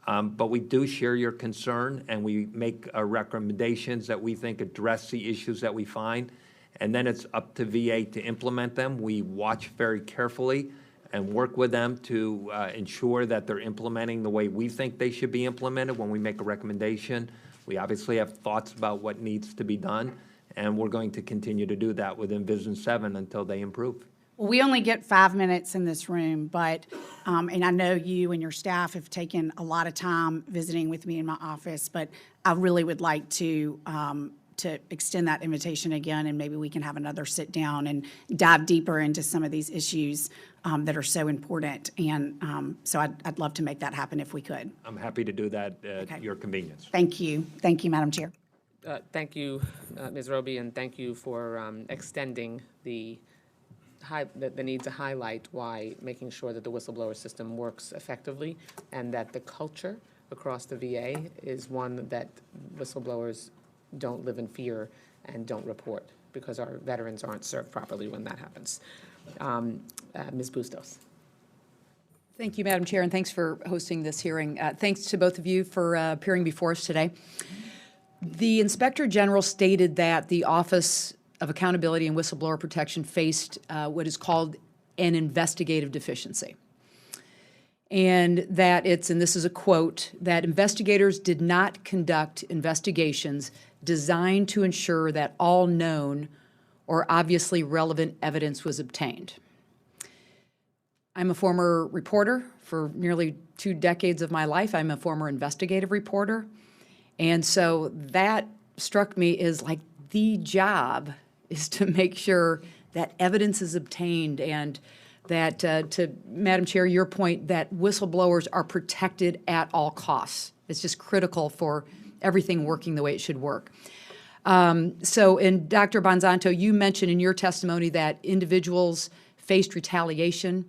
But we do share your concern, and we make recommendations that we think address the issues that we find, and then it's up to VA to implement them. We watch very carefully and work with them to ensure that they're implementing the way we think they should be implemented. When we make a recommendation, we obviously have thoughts about what needs to be done, and we're going to continue to do that within Vision 7 until they improve. Well, we only get 5 minutes in this room, but, and I know you and your staff have taken a lot of time visiting with me in my office, but I really would like to extend that invitation again, and maybe we can have another sit down and dive deeper into some of these issues that are so important. And so I'd love to make that happen if we could. I'm happy to do that at your convenience. Thank you. Thank you, Madam Chair. Thank you, Ms. Roby, and thank you for extending the need to highlight why making sure that the whistleblower system works effectively and that the culture across the VA is one that whistleblowers don't live in fear and don't report, because our veterans aren't served properly when that happens. Ms. Bustos. Thank you, Madam Chair, and thanks for hosting this hearing. Thanks to both of you for appearing before us today. The Inspector General stated that the Office of Accountability and Whistleblower Protection faced what is called an investigative deficiency. And that and this is a quote, that investigators did not conduct investigations designed to ensure that all known or obviously relevant evidence was obtained. I'm a former reporter for nearly 2 decades of my life. I'm a former investigative reporter. And so that struck me as like the job is to make sure that evidence is obtained, and that, to Madam Chair, your point, that whistleblowers are protected at all costs. It's just critical for everything working the way it should work. And Dr. Bonzanto, you mentioned in your testimony that individuals faced retaliation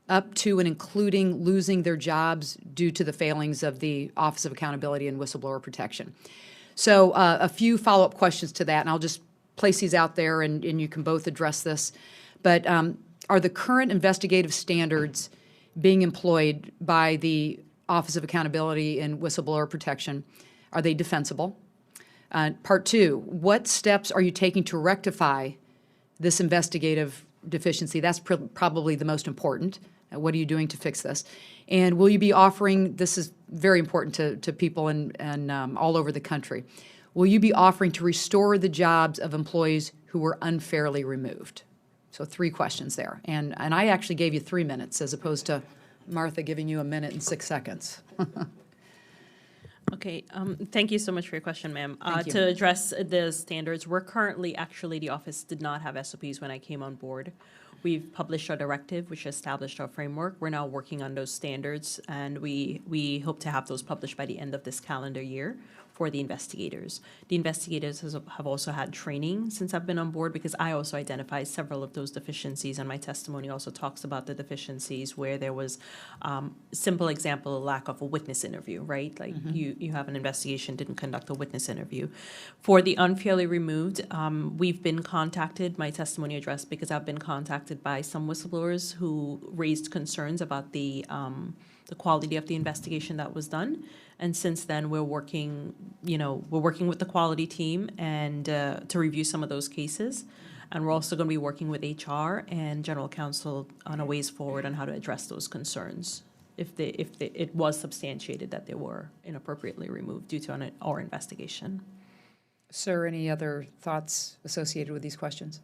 up to and including losing their jobs due to the failings of the Office of Accountability and Whistleblower Protection. So a few follow-up questions to that, and I'll just place these out there, and you can both address this. But are the current investigative standards being employed by the Office of Accountability and Whistleblower Protection, are they defensible? Part two, what steps are you taking to rectify this investigative deficiency? That's probably the most important. What are you doing to fix this? And will you be offering, this is very important to people and all over the country, will you be offering to restore the jobs of employees who were unfairly removed? So 3 questions there. And I actually gave you 3 minutes as opposed to Martha giving you 1 minute and 6 seconds. Okay, thank you so much for your question, ma'am. Thank you. To address the standards, we're currently, actually, the office did not have SOPs when I came on board. We've published our directive, which established our framework. We're now working on those standards, and we hope to have those published by the end of this calendar year for the investigators. The investigators have also had training since I've been on board, because I also identified several of those deficiencies, and my testimony also talks about the deficiencies where there was simple example, lack of a witness interview, right? Like you have an investigation, didn't conduct a witness interview. For the unfairly removed, we've been contacted, my testimony addressed, because I've been contacted by some whistleblowers who raised concerns about the quality of the investigation that was done. And since then, we're working with the quality team and to review some of those cases. And we're also going to be working with HR and General Counsel on a ways forward on how to address those concerns if it was substantiated that they were inappropriately removed due to our investigation. Sir, any other thoughts associated with these questions?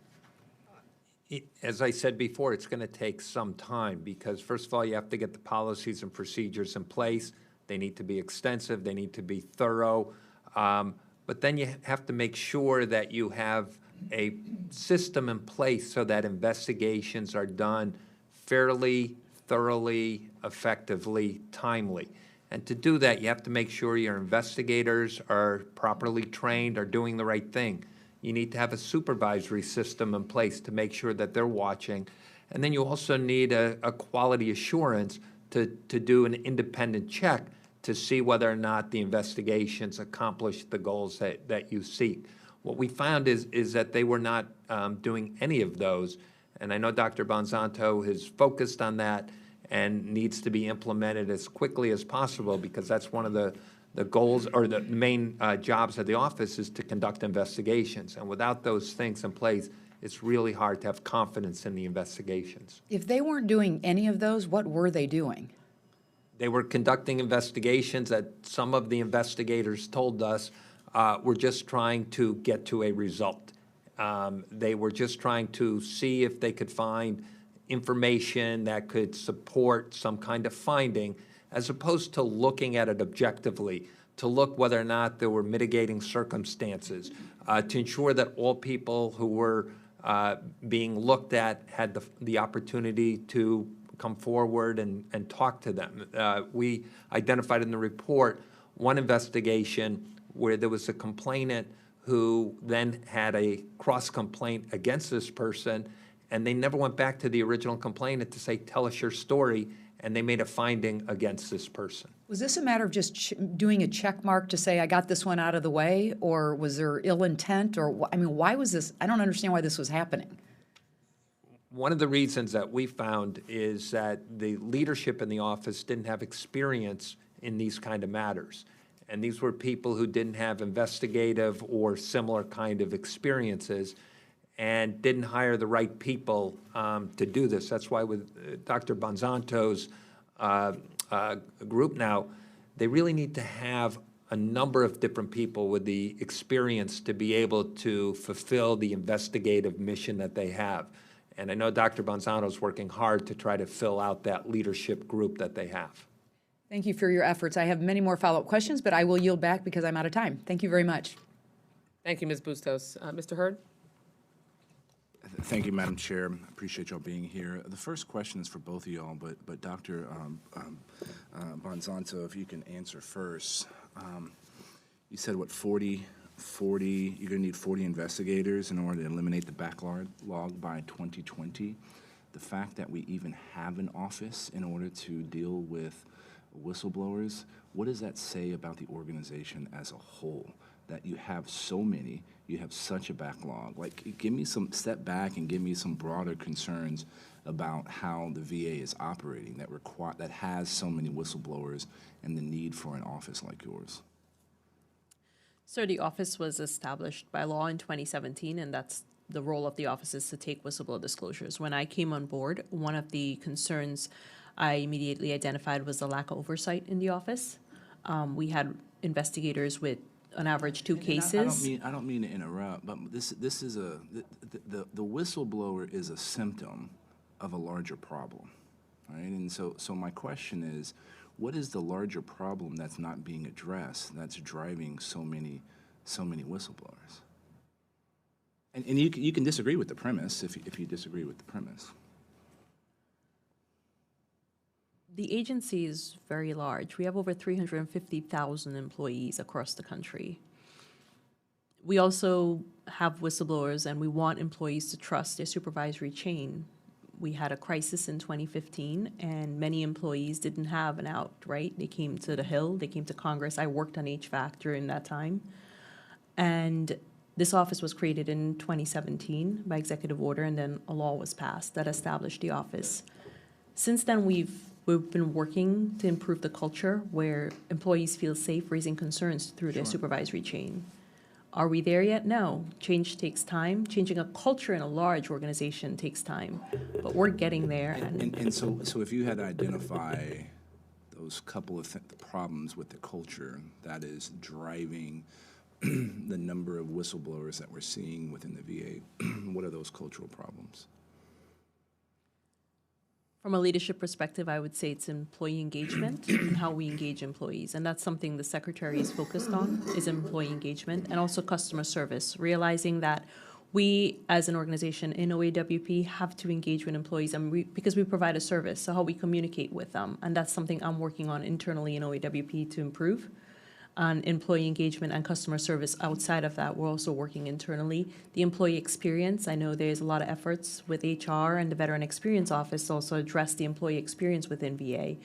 As I said before, it's going to take some time because, first of all, you have to get the policies and procedures in place. They need to be extensive. They need to be thorough. But then you have to make sure that you have a system in place so that investigations are done fairly, thoroughly, effectively, timely. And to do that, you have to make sure your investigators are properly trained, are doing the right thing. You need to have a supervisory system in place to make sure that they're watching. And then you also need a quality assurance to do an independent check to see whether or not the investigations accomplish the goals that you seek. What we found is that they were not doing any of those. And I know Dr. Bonzanto has focused on that and needs to be implemented as quickly as possible, because that's one of the goals or the main jobs of the office is to conduct investigations. And without those things in place, it's really hard to have confidence in the investigations. If they weren't doing any of those, what were they doing? They were conducting investigations that some of the investigators told us were just trying to get to a result. They were just trying to see if they could find information that could support some kind of finding, as opposed to looking at it objectively, to look whether or not there were mitigating circumstances, to ensure that all people who were being looked at had the opportunity to come forward and talk to them. We identified in the report one investigation where there was a complainant who then had a cross-complaint against this person, and they never went back to the original complainant to say, tell us your story, and they made a finding against this person. Was this a matter of just doing a check mark to say, I got this one out of the way, or was there ill intent, or, I mean, why was this, I don't understand why this was happening. One of the reasons that we found is that the leadership in the office didn't have experience in these kind of matters. And these were people who didn't have investigative or similar kind of experiences and didn't hire the right people to do this. That's why with Dr. Bonzanto's group now, they really need to have a number of different people with the experience to be able to fulfill the investigative mission that they have. And I know Dr. Bonzanto is working hard to try to fill out that leadership group that they have. Thank you for your efforts. I have many more follow-up questions, but I will yield back because I'm out of time. Thank you very much. Thank you, Ms. Bustos. Mr. Hurd? Thank you, Madam Chair. I appreciate y'all being here. The first question is for both of y'all, but Dr. Bonzanto, if you can answer first. You said, what, 40 you're going to need 40 investigators in order to eliminate the backlog by 2020. The fact that we even have an office in order to deal with whistleblowers, what does that say about the organization as a whole? That you have so many, you have such a backlog. Like, give me some step back and give me some broader concerns about how the VA is operating that has so many whistleblowers and the need for an office like yours. So the office was established by law in 2017, and that's the role of the office is to take whistleblower disclosures. When I came on board, one of the concerns I immediately identified was the lack of oversight in the office. We had investigators with, on average, 2 cases. I don't mean to interrupt, but this is the whistleblower is a symptom of a larger problem, right? And so my question is, what is the larger problem that's not being addressed that's driving so many whistleblowers? And you can disagree with the premise if you disagree with the premise. The agency is very large. We have over 350,000 employees across the country. We also have whistleblowers, and we want employees to trust their supervisory chain. We had a crisis in 2015, and many employees didn't have an out, right? They came to the Hill, they came to Congress. I worked on HVAC during that time. And this office was created in 2017 by executive order, and then a law was passed that established the office. Since then, we've been working to improve the culture where employees feel safe raising concerns through their supervisory chain. Are we there yet? No. Change takes time. Changing a culture in a large organization takes time, but we're getting there. And so if you had to identify those couple of problems with the culture that is driving the number of whistleblowers that we're seeing within the VA, what are those cultural problems? From a leadership perspective, I would say it's employee engagement and how we engage employees. And that's something the secretary is focused on, is employee engagement, and also customer service, realizing that we, as an organization in OAWP, have to engage with employees because we provide a service, so how we communicate with them. And that's something I'm working on internally in OAWP to improve. On employee engagement and customer service. Outside of that, we're also working internally. The employee experience, I know there's a lot of efforts with HR and the Veteran Experience Office to also address the employee experience within VA.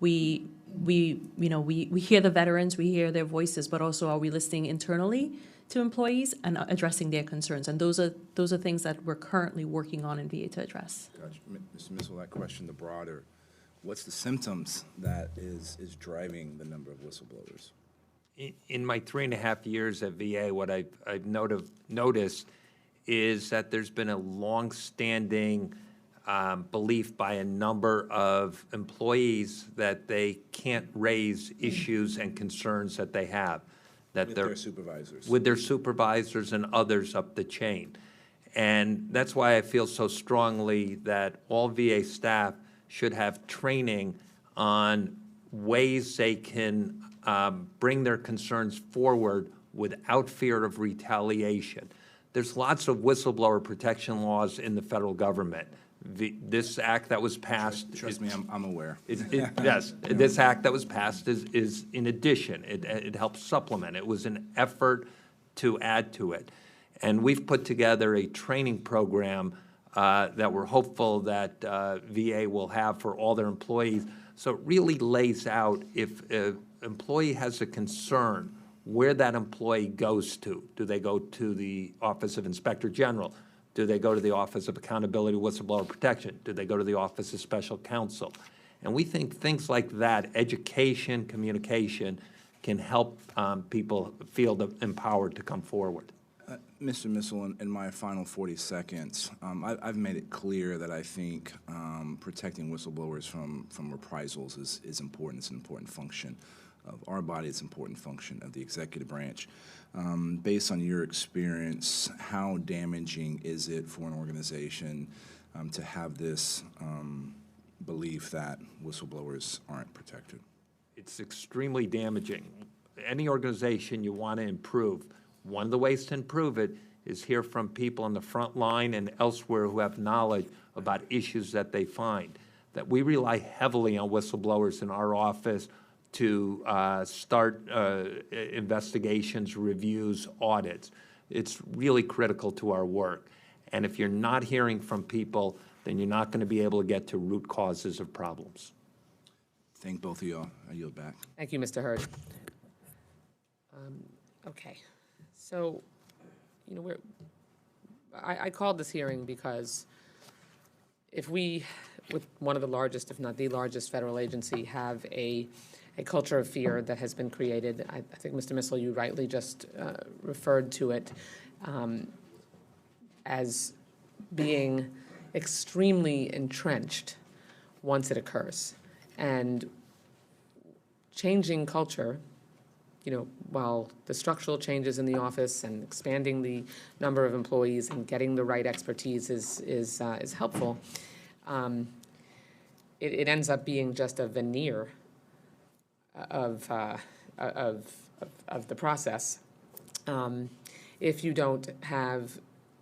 We hear the veterans, we hear their voices, but also are we listening internally to employees and addressing their concerns? And those are things that we're currently working on in VA to address. Gotcha. Mr. Missel, that question, the broader, what's the symptoms that is driving the number of whistleblowers? In my 3.5 years at VA, what I've noticed is that there's been a long-standing belief by a number of employees that they can't raise issues and concerns that they have. With their supervisors. With their supervisors and others up the chain. And that's why I feel so strongly that all VA staff should have training on ways they can bring their concerns forward without fear of retaliation. There's lots of whistleblower protection laws in the federal government. This act that was passed. Trust me, I'm aware. Yes, this act that was passed is in addition. It helps supplement. It was an effort to add to it. And we've put together a training program that we're hopeful that VA will have for all their employees. So it really lays out if an employee has a concern, where that employee goes to. Do they go to the Office of Inspector General? Do they go to the Office of Accountability Whistleblower Protection? Do they go to the Office of Special Counsel? And we think things like that, education, communication, can help people feel empowered to come forward. Mr. Missel, in my final 40 seconds, I've made it clear that I think protecting whistleblowers from reprisals is important. It's an important function of our body. It's an important function of the executive branch. Based on your experience, how damaging is it for an organization to have this belief that whistleblowers aren't protected? It's extremely damaging. Any organization you want to improve, one of the ways to improve it is hear from people on the front line and elsewhere who have knowledge about issues that they find. That we rely heavily on whistleblowers in our office to start investigations, reviews, audits. It's really critical to our work. And if you're not hearing from people, then you're not going to be able to get to root causes of problems. Thank both of y'all. I yield back. Thank you, Mr. Hurd. Okay, so, you know, I called this hearing because if we, with one of the largest, if not the largest federal agency, have a culture of fear that has been created, I think, Mr. Missel, you rightly just referred to it as being extremely entrenched once it occurs. And changing culture, you know, while the structural changes in the office and expanding the number of employees and getting the right expertise is helpful, it ends up being just a veneer of the process if you don't have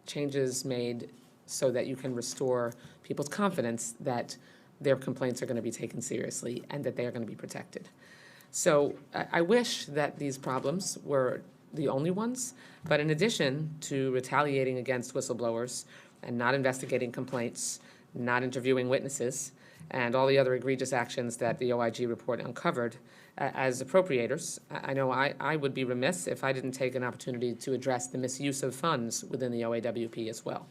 changes made so that you can restore people's confidence that their complaints are going to be taken seriously and that they are going to be protected. So I wish that these problems were the only ones, but in addition to retaliating against whistleblowers and not investigating complaints, not interviewing witnesses, and all the other egregious actions that the OIG report uncovered, as appropriators, I know I would be remiss if I didn't take an opportunity to address the misuse of funds within the OAWP as well.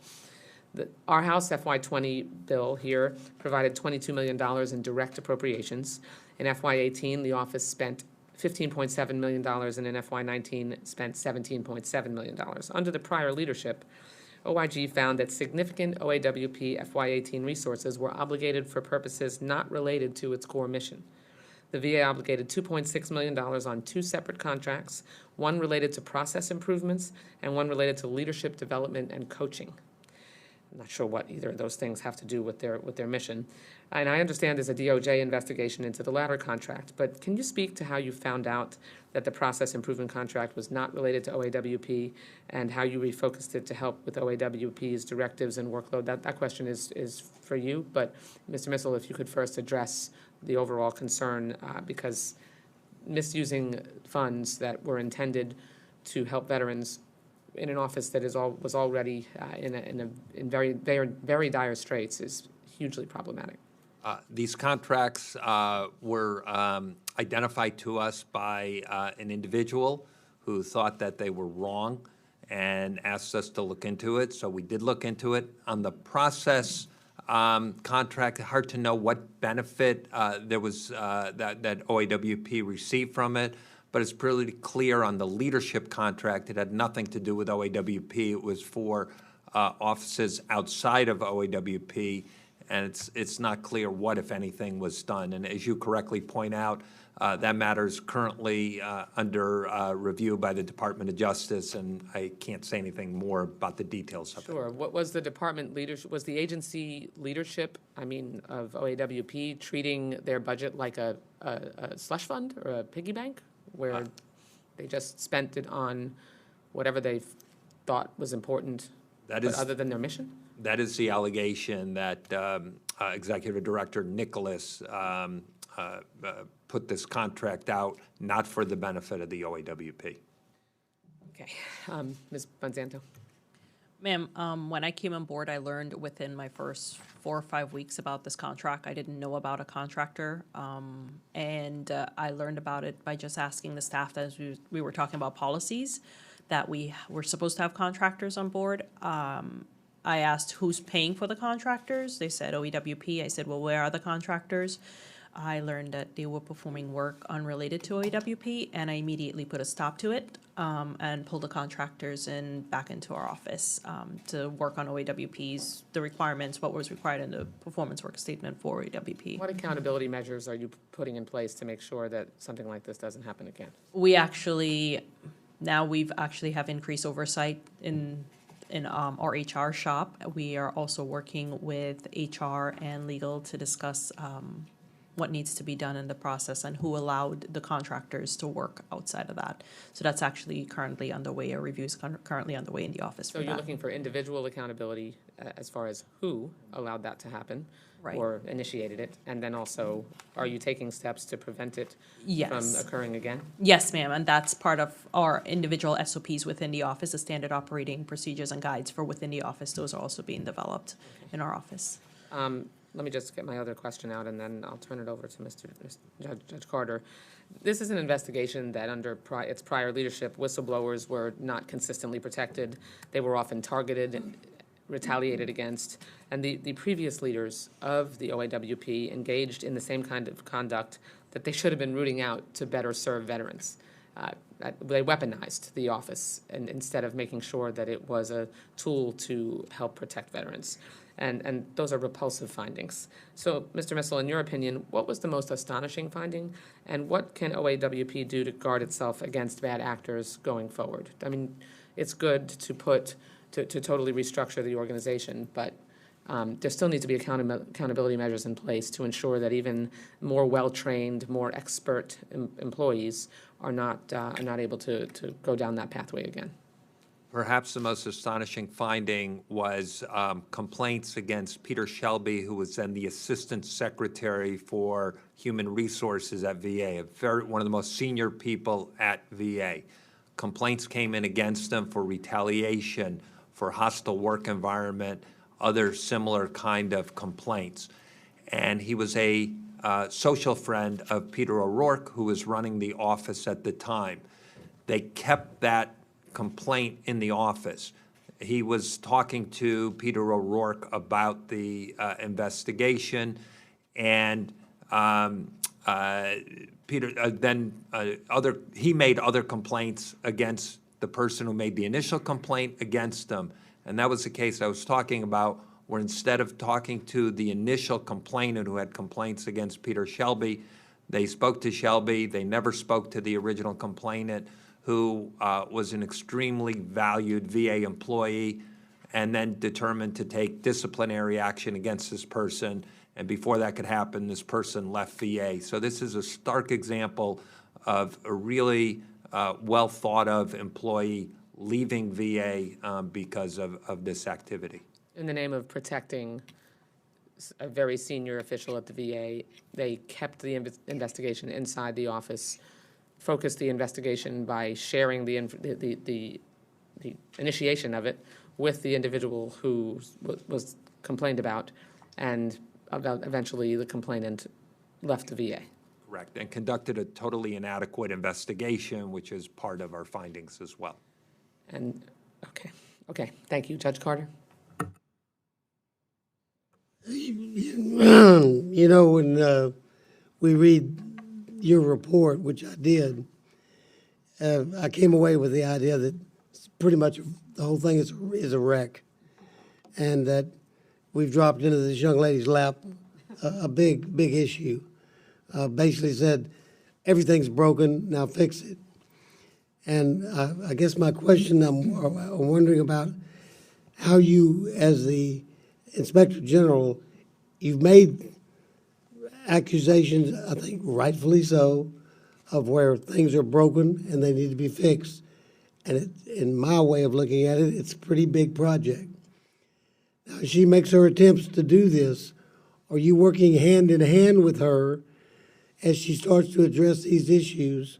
Our House FY20 bill here provided $22 million in direct appropriations. In FY18, the office spent $15.7 million, and in FY19 spent $17.7 million. Under the prior leadership, OIG found that significant OAWP FY18 resources were obligated for purposes not related to its core mission. The VA obligated $2.6 million on two separate contracts, one related to process improvements and one related to leadership development and coaching. I'm not sure what either of those things have to do with their mission. And I understand there's a DOJ investigation into the latter contract, but can you speak to how you found out that the process improvement contract was not related to OAWP and how you refocused it to help with OAWP's directives and workload? That question is for you, but Mr. Missel, if you could first address the overall concern, because misusing funds that were intended to help veterans in an office that was already in very dire straits is hugely problematic. These contracts were identified to us by an individual who thought that they were wrong and asked us to look into it. So we did look into it. On the process contract, hard to know what benefit there was that OAWP received from it. But it's pretty clear on the leadership contract, it had nothing to do with OAWP. It was for offices outside of OAWP, and it's not clear what, if anything, was done. And as you correctly point out, that matter is currently under review by the Department of Justice, and I can't say anything more about the details of it. Sure. What was the department leadership, was the agency leadership, of OAWP, treating their budget like a slush fund or a piggy bank, where they just spent it on whatever they thought was important, but other than their mission? That is the allegation that Executive Director Nicholas put this contract out, not for the benefit of the OAWP. Okay. Ms. Szanto. Ma'am, when I came on board, I learned within my first 4 or 5 weeks about this contract. I didn't know about a contractor, and I learned about it by just asking the staff as we were talking about policies, that we were supposed to have contractors on board. I asked who's paying for the contractors. They said OAWP. I said, well, where are the contractors? I learned that they were performing work unrelated to OAWP, and I immediately put a stop to it and pulled the contractors back into our office to work on OAWP's, the requirements, what was required in the performance work statement for OAWP. What accountability measures are you putting in place to make sure that something like this doesn't happen again? We've actually have increased oversight in our HR shop. We are also working with HR and legal to discuss what needs to be done in the process and who allowed the contractors to work outside of that. So that's actually currently underway. A review is currently underway in the office for that. So you're looking for individual accountability as far as who allowed that to happen, Right. or initiated it? And then also, are you taking steps to prevent it from Yes. occurring again? Yes, ma'am, and that's part of our individual SOPs within the office, the standard operating procedures and guides for within the office. Those are also being developed in our office. Let me just get my other question out, and then I'll turn it over to Judge Carter. This is an investigation that under its prior leadership, whistleblowers were not consistently protected. They were often targeted and retaliated against, and the previous leaders of the OAWP engaged in the same kind of conduct that they should have been rooting out to better serve veterans. They weaponized the office and instead of making sure that it was a tool to help protect veterans. And those are repulsive findings. So, Mr. Missel, in your opinion, what was the most astonishing finding, and what can OAWP do to guard itself against bad actors going forward? I mean, it's good to totally restructure the organization, but there still needs to be accountability measures in place to ensure that even more well-trained, more expert employees are not able to go down that pathway again. Perhaps the most astonishing finding was complaints against Peter Shelby, who was then the Assistant Secretary for Human Resources at VA, one of the most senior people at VA. Complaints came in against him for retaliation, for hostile work environment, other similar kind of complaints. And he was a social friend of Peter O'Rourke, who was running the office at the time. They kept that complaint in the office. He was talking to Peter O'Rourke about the investigation, and he made other complaints against the person who made the initial complaint against him. And that was the case I was talking about, where instead of talking to the initial complainant who had complaints against Peter Shelby, they spoke to Shelby. They never spoke to the original complainant, who was an extremely valued VA employee, and then determined to take disciplinary action against this person. And before that could happen, this person left VA. So this is a stark example of a really well thought of employee leaving VA because of this activity. In the name of protecting a very senior official at the VA, they kept the investigation inside the office, focused the investigation by sharing the initiation of it with the individual who was complained about, and eventually the complainant left the VA. Correct, and conducted a totally inadequate investigation, which is part of our findings as well. And, okay, thank you. Judge Carter? You know, when we read your report, which I did, I came away with the idea that pretty much the whole thing is a wreck, and that we've dropped into this young lady's lap a big issue. Basically said, everything's broken, now fix it. And I guess my question, I'm wondering about how you, as the Inspector General, you've made accusations, I think rightfully so, of where things are broken and they need to be fixed. And in my way of looking at it, it's a pretty big project. Now, as she makes her attempts to do this, are you working hand in hand with her as she starts to address these issues,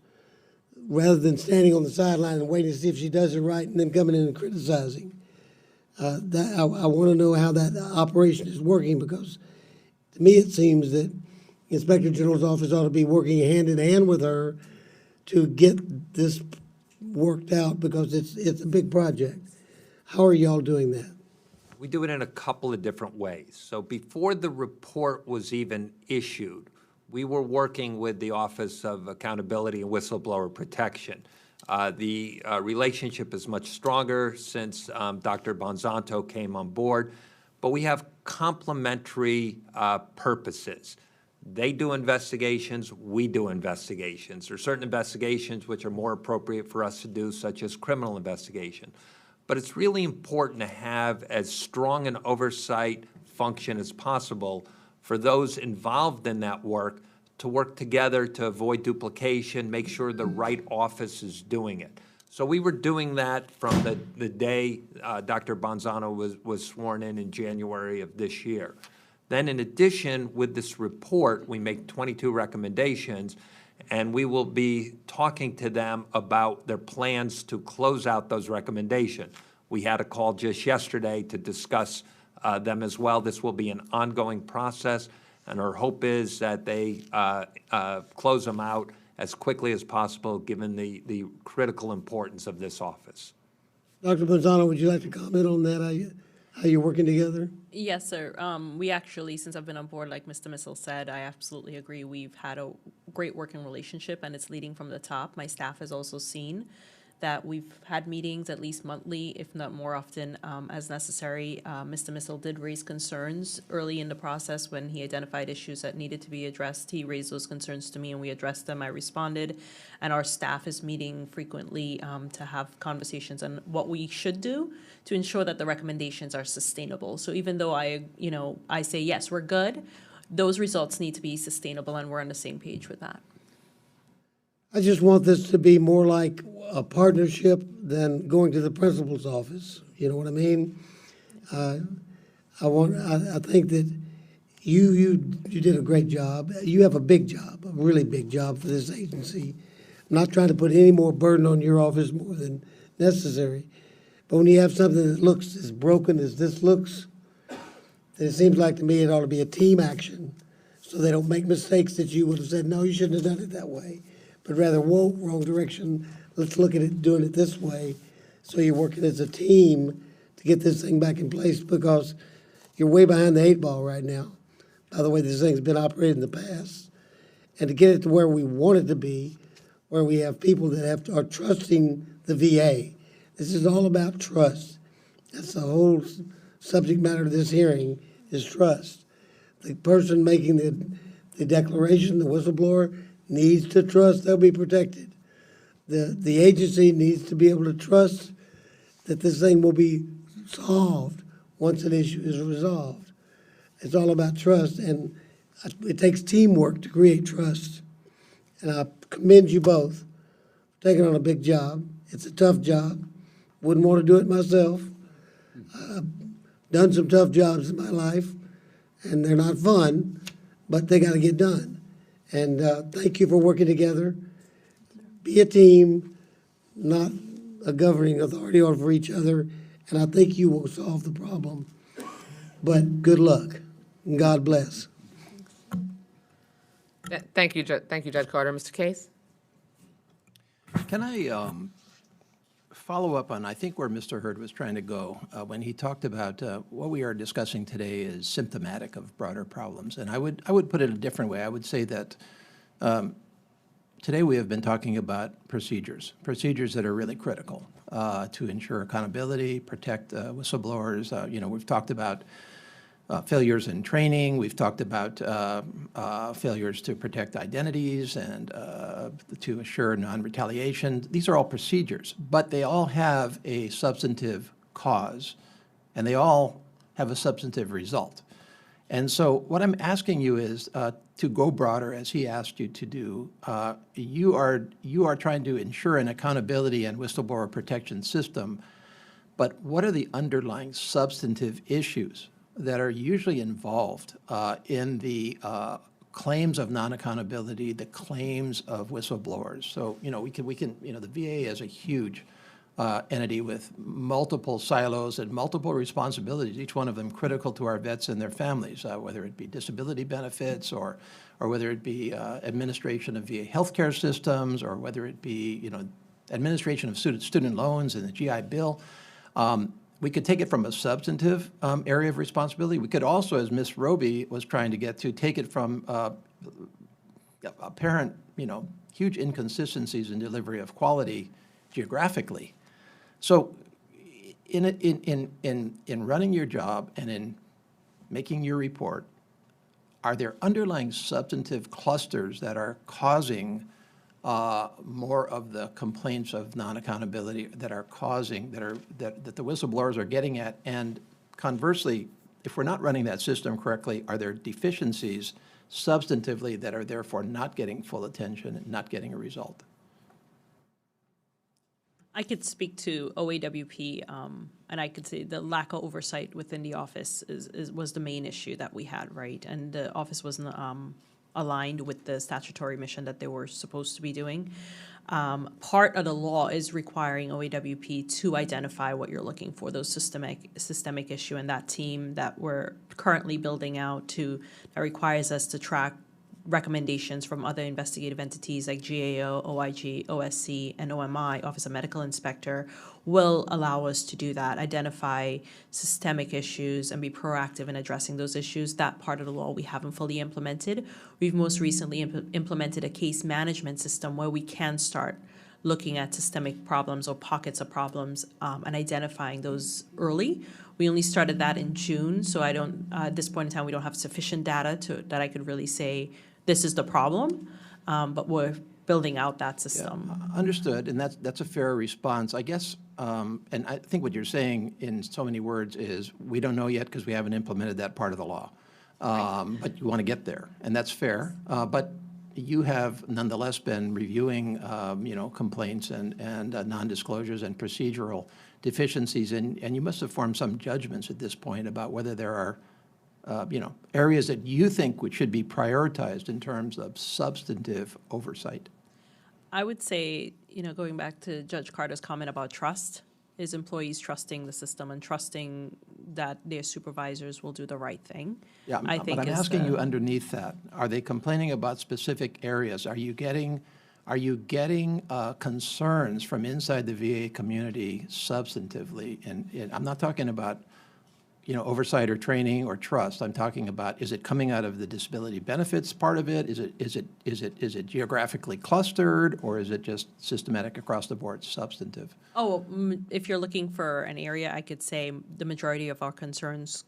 rather than standing on the sideline and waiting to see if she does it right and then coming in and criticizing? I want to know how that operation is working, because to me it seems that the Inspector General's office ought to be working hand in hand with her to get this worked out, because it's a big project. How are y'all doing that? We do it in a couple of different ways. So before the report was even issued, we were working with the Office of Accountability and Whistleblower Protection. The relationship is much stronger since Dr. Szanto came on board, but we have complementary purposes. They do investigations, we do investigations. There are certain investigations which are more appropriate for us to do, such as criminal investigation. But it's really important to have as strong an oversight function as possible for those involved in that work to work together to avoid duplication, make sure the right office is doing it. So we were doing that from the day Dr. Szanto was sworn in January of this year. Then in addition, with this report, we make 22 recommendations, and we will be talking to them about their plans to close out those recommendations. We had a call just yesterday to discuss them as well. This will be an ongoing process, and our hope is that they close them out as quickly as possible, given the critical importance of this office. Dr. Manzano, would you like to comment on that, how you're working together? Yes, sir. We actually, since I've been on board, like Mr. Missel said, I absolutely agree. We've had a great working relationship, and it's leading from the top. My staff has also seen that we've had meetings at least monthly, if not more often as necessary. Mr. Missel did raise concerns early in the process when he identified issues that needed to be addressed. He raised those concerns to me and we addressed them. I responded, and our staff is meeting frequently to have conversations on what we should do to ensure that the recommendations are sustainable. So even though I say, yes, we're good, those results need to be sustainable, and we're on the same page with that. I just want this to be more like a partnership than going to the principal's office. You know what I mean? I think that you did a great job. You have a big job, a really big job for this agency. I'm not trying to put any more burden on your office more than necessary. But when you have something that looks as broken as this looks, then it seems like to me it ought to be a team action, so they don't make mistakes that you would have said, no, you shouldn't have done it that way. But rather, whoa, wrong direction, let's look at it, doing it this way. So you're working as a team to get this thing back in place, because you're way behind the 8 ball right now, by the way this thing's been operated in the past. And to get it to where we want it to be, where we have people that are trusting the VA. This is all about trust. That's the whole subject matter of this hearing, is trust. The person making the declaration, the whistleblower, needs to trust they'll be protected. The agency needs to be able to trust that this thing will be solved once an issue is resolved. It's all about trust, and it takes teamwork to create trust. And I commend you both for taking on a big job. It's a tough job. Wouldn't want to do it myself. I've done some tough jobs in my life, and they're not fun, but they got to get done. And thank you for working together. Be a team, not a governing authority over each other, and I think you will solve the problem. But good luck, and God bless. Thank you, Judge Carter. Mr. Case? Can I follow up on, I think, where Mr. Hurd was trying to go when he talked about what we are discussing today is symptomatic of broader problems. And I would put it a different way. I would say that today we have been talking about procedures that are really critical to ensure accountability, protect whistleblowers. We've talked about failures in training. We've talked about failures to protect identities and to assure non-retaliation. These are all procedures, but they all have a substantive cause, and they all have a substantive result. And so what I'm asking you is to go broader, as he asked you to do. You are trying to ensure an accountability and whistleblower protection system, but what are the underlying substantive issues that are usually involved in the claims of non-accountability, the claims of whistleblowers? So, we can, the VA is a huge entity with multiple silos and multiple responsibilities, each one of them critical to our vets and their families, whether it be disability benefits or whether it be administration of VA healthcare systems, or whether it be, administration of student loans and the GI Bill. We could take it from a substantive area of responsibility. We could also, as Ms. Roby was trying to get to, take it from apparent, huge inconsistencies in delivery of quality geographically. So in running your job and in making your report, are there underlying substantive clusters that are causing more of the complaints of non-accountability that the whistleblowers are getting at? And conversely, if we're not running that system correctly, are there deficiencies substantively that are therefore not getting full attention and not getting a result? I could speak to OAWP, and I could say the lack of oversight within the office was the main issue that we had, right? And the office wasn't aligned with the statutory mission that they were supposed to be doing. Part of the law is requiring OAWP to identify what you're looking for, those systemic issue, and that team that we're currently building out that requires us to track recommendations from other investigative entities like GAO, OIG, OSC, and OMI, Office of Medical Inspector, will allow us to do that, identify systemic issues and be proactive in addressing those issues. That part of the law we haven't fully implemented. We've most recently implemented a case management system where we can start looking at systemic problems or pockets of problems and identifying those early. We only started that in June, so I don't, at this point in time, we don't have sufficient data that I could really say this is the problem, but we're building out that system. Understood, and that's a fair response. I guess, and I think what you're saying in so many words is, we don't know yet because we haven't implemented that part of the law. But you want to get there, and that's fair. But you have nonetheless been reviewing, complaints and non-disclosures and procedural deficiencies, and you must have formed some judgments at this point about whether there are areas that you think should be prioritized in terms of substantive oversight. I would say, going back to Judge Carter's comment about trust, is employees trusting the system and trusting that their supervisors will do the right thing. Yeah, but I'm asking you underneath that, are they complaining about specific areas? Are you getting concerns from inside the VA community substantively? And I'm not talking about oversight or training or trust. I'm talking about, is it coming out of the disability benefits part of it? Is it geographically clustered, or is it just systematic across the board, substantive? Oh, if you're looking for an area, I could say the majority of our concerns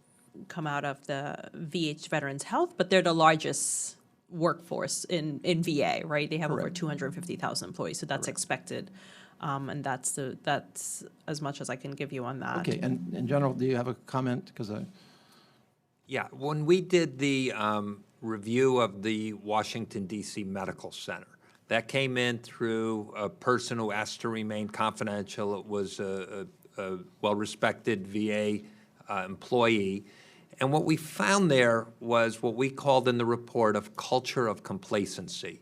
come out of the VH Veterans Health, but they're the largest workforce in VA, right? They have over 250,000 employees, so that's expected. And that's as much as I can give you on that. Okay, and in general, do you have a comment? Yeah, when we did the review of the Washington, D.C. Medical Center, that came in through a person who asked to remain confidential. It was a well-respected VA employee. And what we found there was what we called in the report of culture of complacency.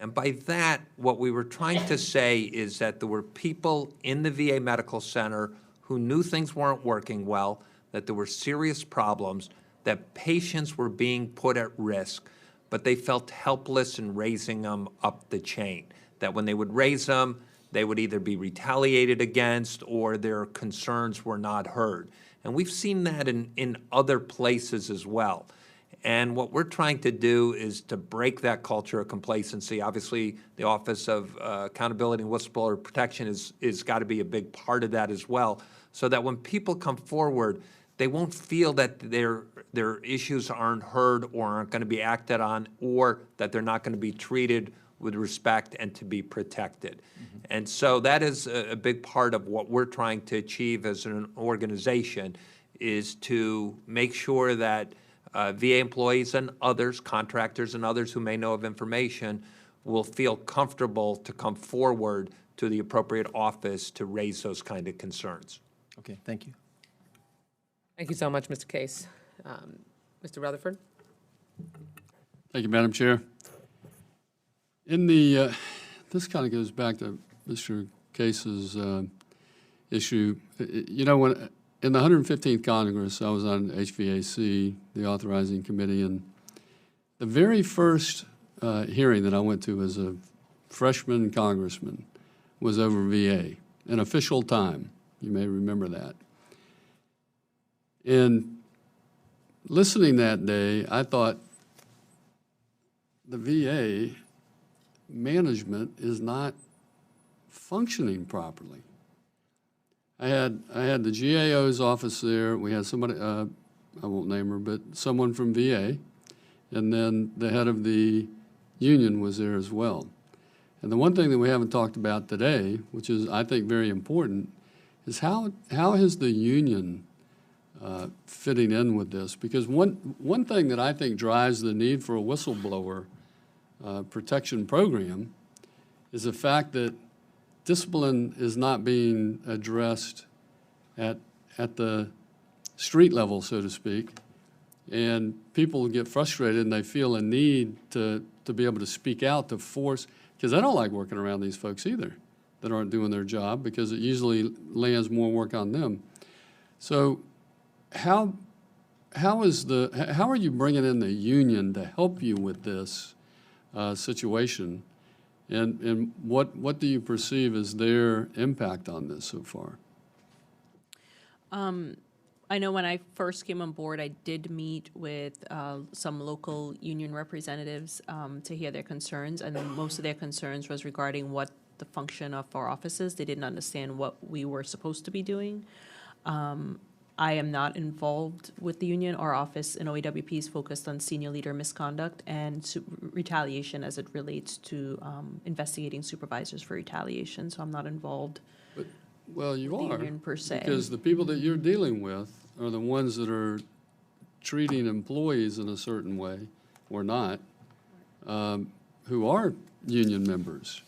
And by that, what we were trying to say is that there were people in the VA Medical Center who knew things weren't working well, that there were serious problems, that patients were being put at risk, but they felt helpless in raising them up the chain, that when they would raise them, they would either be retaliated against or their concerns were not heard. And we've seen that in other places as well. And what we're trying to do is to break that culture of complacency. Obviously, the Office of Accountability and Whistleblower Protection is got to be a big part of that as well, so that when people come forward, they won't feel that their issues aren't heard or aren't going to be acted on, or that they're not going to be treated with respect and to be protected. Mm-hmm. And so that is a big part of what we're trying to achieve as an organization, is to make sure that VA employees and others, contractors and others who may know of information, will feel comfortable to come forward to the appropriate office to raise those kind of concerns. Okay, thank you. Thank you so much, Mr. Case. Mr. Rutherford? Thank you, Madam Chair. In the, this kind of goes back to Mr. Case's issue. When in the 115th Congress, I was on HVAC, the authorizing committee, and the very first hearing that I went to as a freshman congressman was over VA, an official time. You may remember that. And listening that day, I thought the VA management is not functioning properly. I had the GAO's office there. We had somebody, I won't name her, but someone from VA, and then the head of the union was there as well. And the one thing that we haven't talked about today, which is I think very important, is how has the union fitting in with this? Because one thing that I think drives the need for a whistleblower protection program is the fact that discipline is not being addressed at the street level, so to speak, and people get frustrated and they feel a need to be able to speak out to force, because I don't like working around these folks either that aren't doing their job, because it usually lands more work on them. So how are you bringing in the union to help you with this situation? And what do you perceive as their impact on this so far? I know when I first came on board, I did meet with some local union representatives to hear their concerns, and most of their concerns was regarding what the function of our offices. They didn't understand what we were supposed to be doing. I am not involved with the union. Our office in OAWP is focused on senior leader misconduct and retaliation as it relates to investigating supervisors for retaliation, so I'm not involved. Well, you The are, union per se. because the people that you're dealing with are the ones that are treating employees in a certain way, or not, who are union members.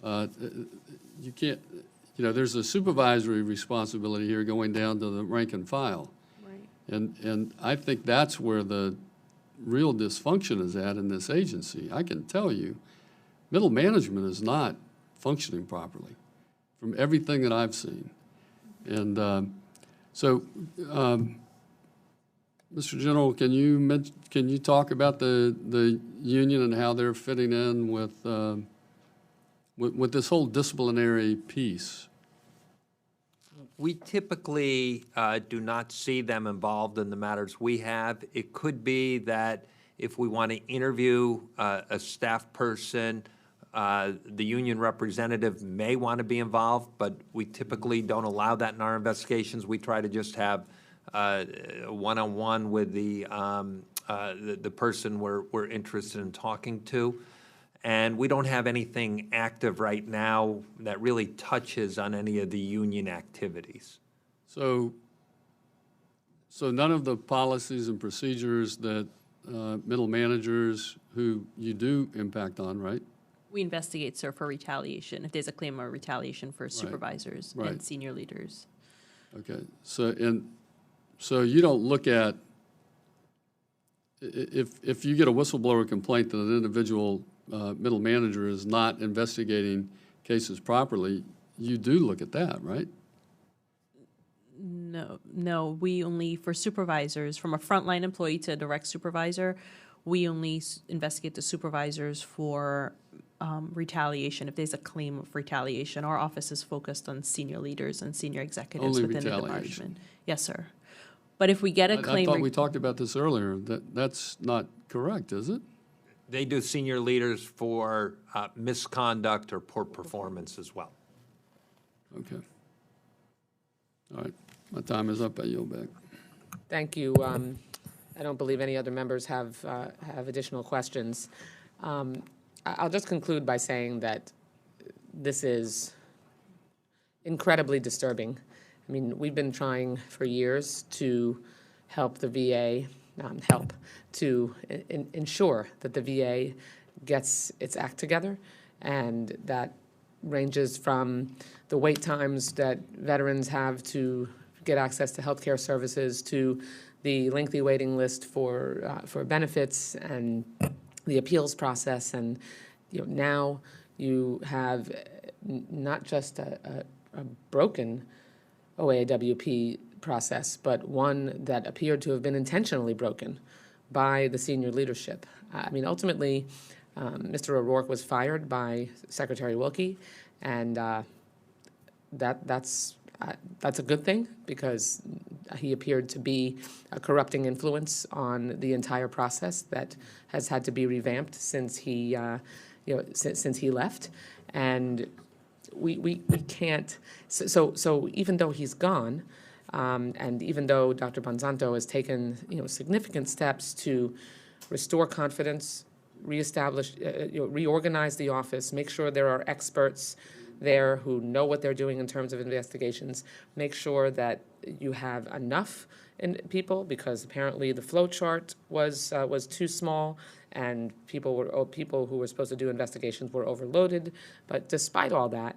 You can't, there's a supervisory responsibility here going down to the rank and file. Right. And I think that's where the real dysfunction is at in this agency. I can tell you, middle management is not functioning properly from everything that I've seen. And Mr. General, can you talk about the union and how they're fitting in with this whole disciplinary piece? We typically do not see them involved in the matters we have. It could be that if we want to interview a staff person, the union representative may want to be involved, but we typically don't allow that in our investigations. We try to just have one-on-one with the person we're interested in talking to. And we don't have anything active right now that really touches on any of the union activities. So none of the policies and procedures that middle managers who you do impact on, right? We investigate, sir, for retaliation, if there's a claim of retaliation for supervisors Right. and senior leaders. Okay, so you don't look at, if you get a whistleblower complaint that an individual middle manager is not investigating cases properly, you do look at that, right? No, we only, for supervisors, from a frontline employee to a direct supervisor, we only investigate the supervisors for retaliation. If there's a claim of retaliation, our office is focused on senior leaders and senior executives Only within the retaliation. department. Yes, sir. But if we get a I claim, thought we talked about this earlier, that's not correct, is it? They do senior leaders for misconduct or poor performance as well. Okay. All right, my time is up, I yield back. Thank you. I don't believe any other members have additional questions. I'll just conclude by saying that this is incredibly disturbing. I mean, we've been trying for years to help the VA, ensure that the VA gets its act together, and that ranges from the wait times that veterans have to get access to healthcare services to the lengthy waiting list for benefits and the appeals process. And now you have not just a broken OAWP process, but one that appeared to have been intentionally broken by the senior leadership. I mean, ultimately, Mr. O'Rourke was fired by Secretary Wilkie, and that's a good thing, because he appeared to be a corrupting influence on the entire process that has had to be revamped since he since he left. And we can't, so even though he's gone, and even though Dr. Szanto has taken significant steps to restore confidence, reestablish, reorganize the office, make sure there are experts there who know what they're doing in terms of investigations, make sure that you have enough people, because apparently the flow chart was too small, and people who were supposed to do investigations were overloaded. But despite all that,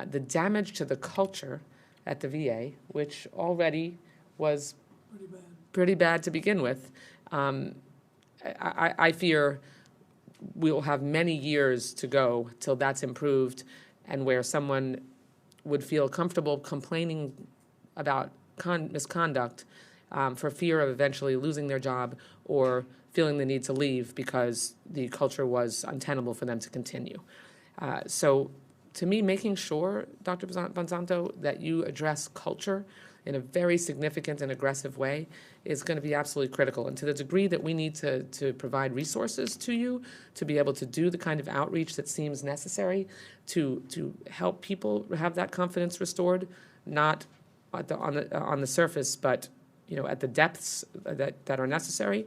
the damage to the culture at the VA, which already was pretty bad to begin with, I fear we will have many years to go till that's improved, and where someone would feel comfortable complaining about misconduct for fear of eventually losing their job or feeling the need to leave because the culture was untenable for them to continue. So to me, making sure, Dr. Szanto, that you address culture in a very significant and aggressive way is going to be absolutely critical. And to the degree that we need to provide resources to you to be able to do the kind of outreach that seems necessary to help people have that confidence restored, not on the surface, but at the depths that are necessary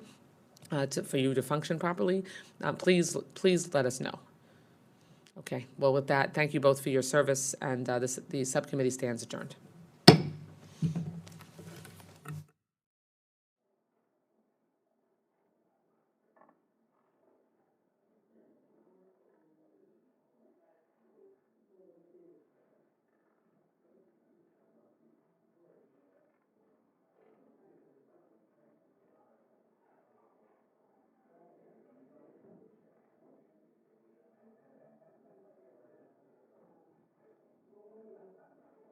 for you to function properly, please let us know. Okay. Well, with that, thank you both for your service, and the subcommittee stands adjourned.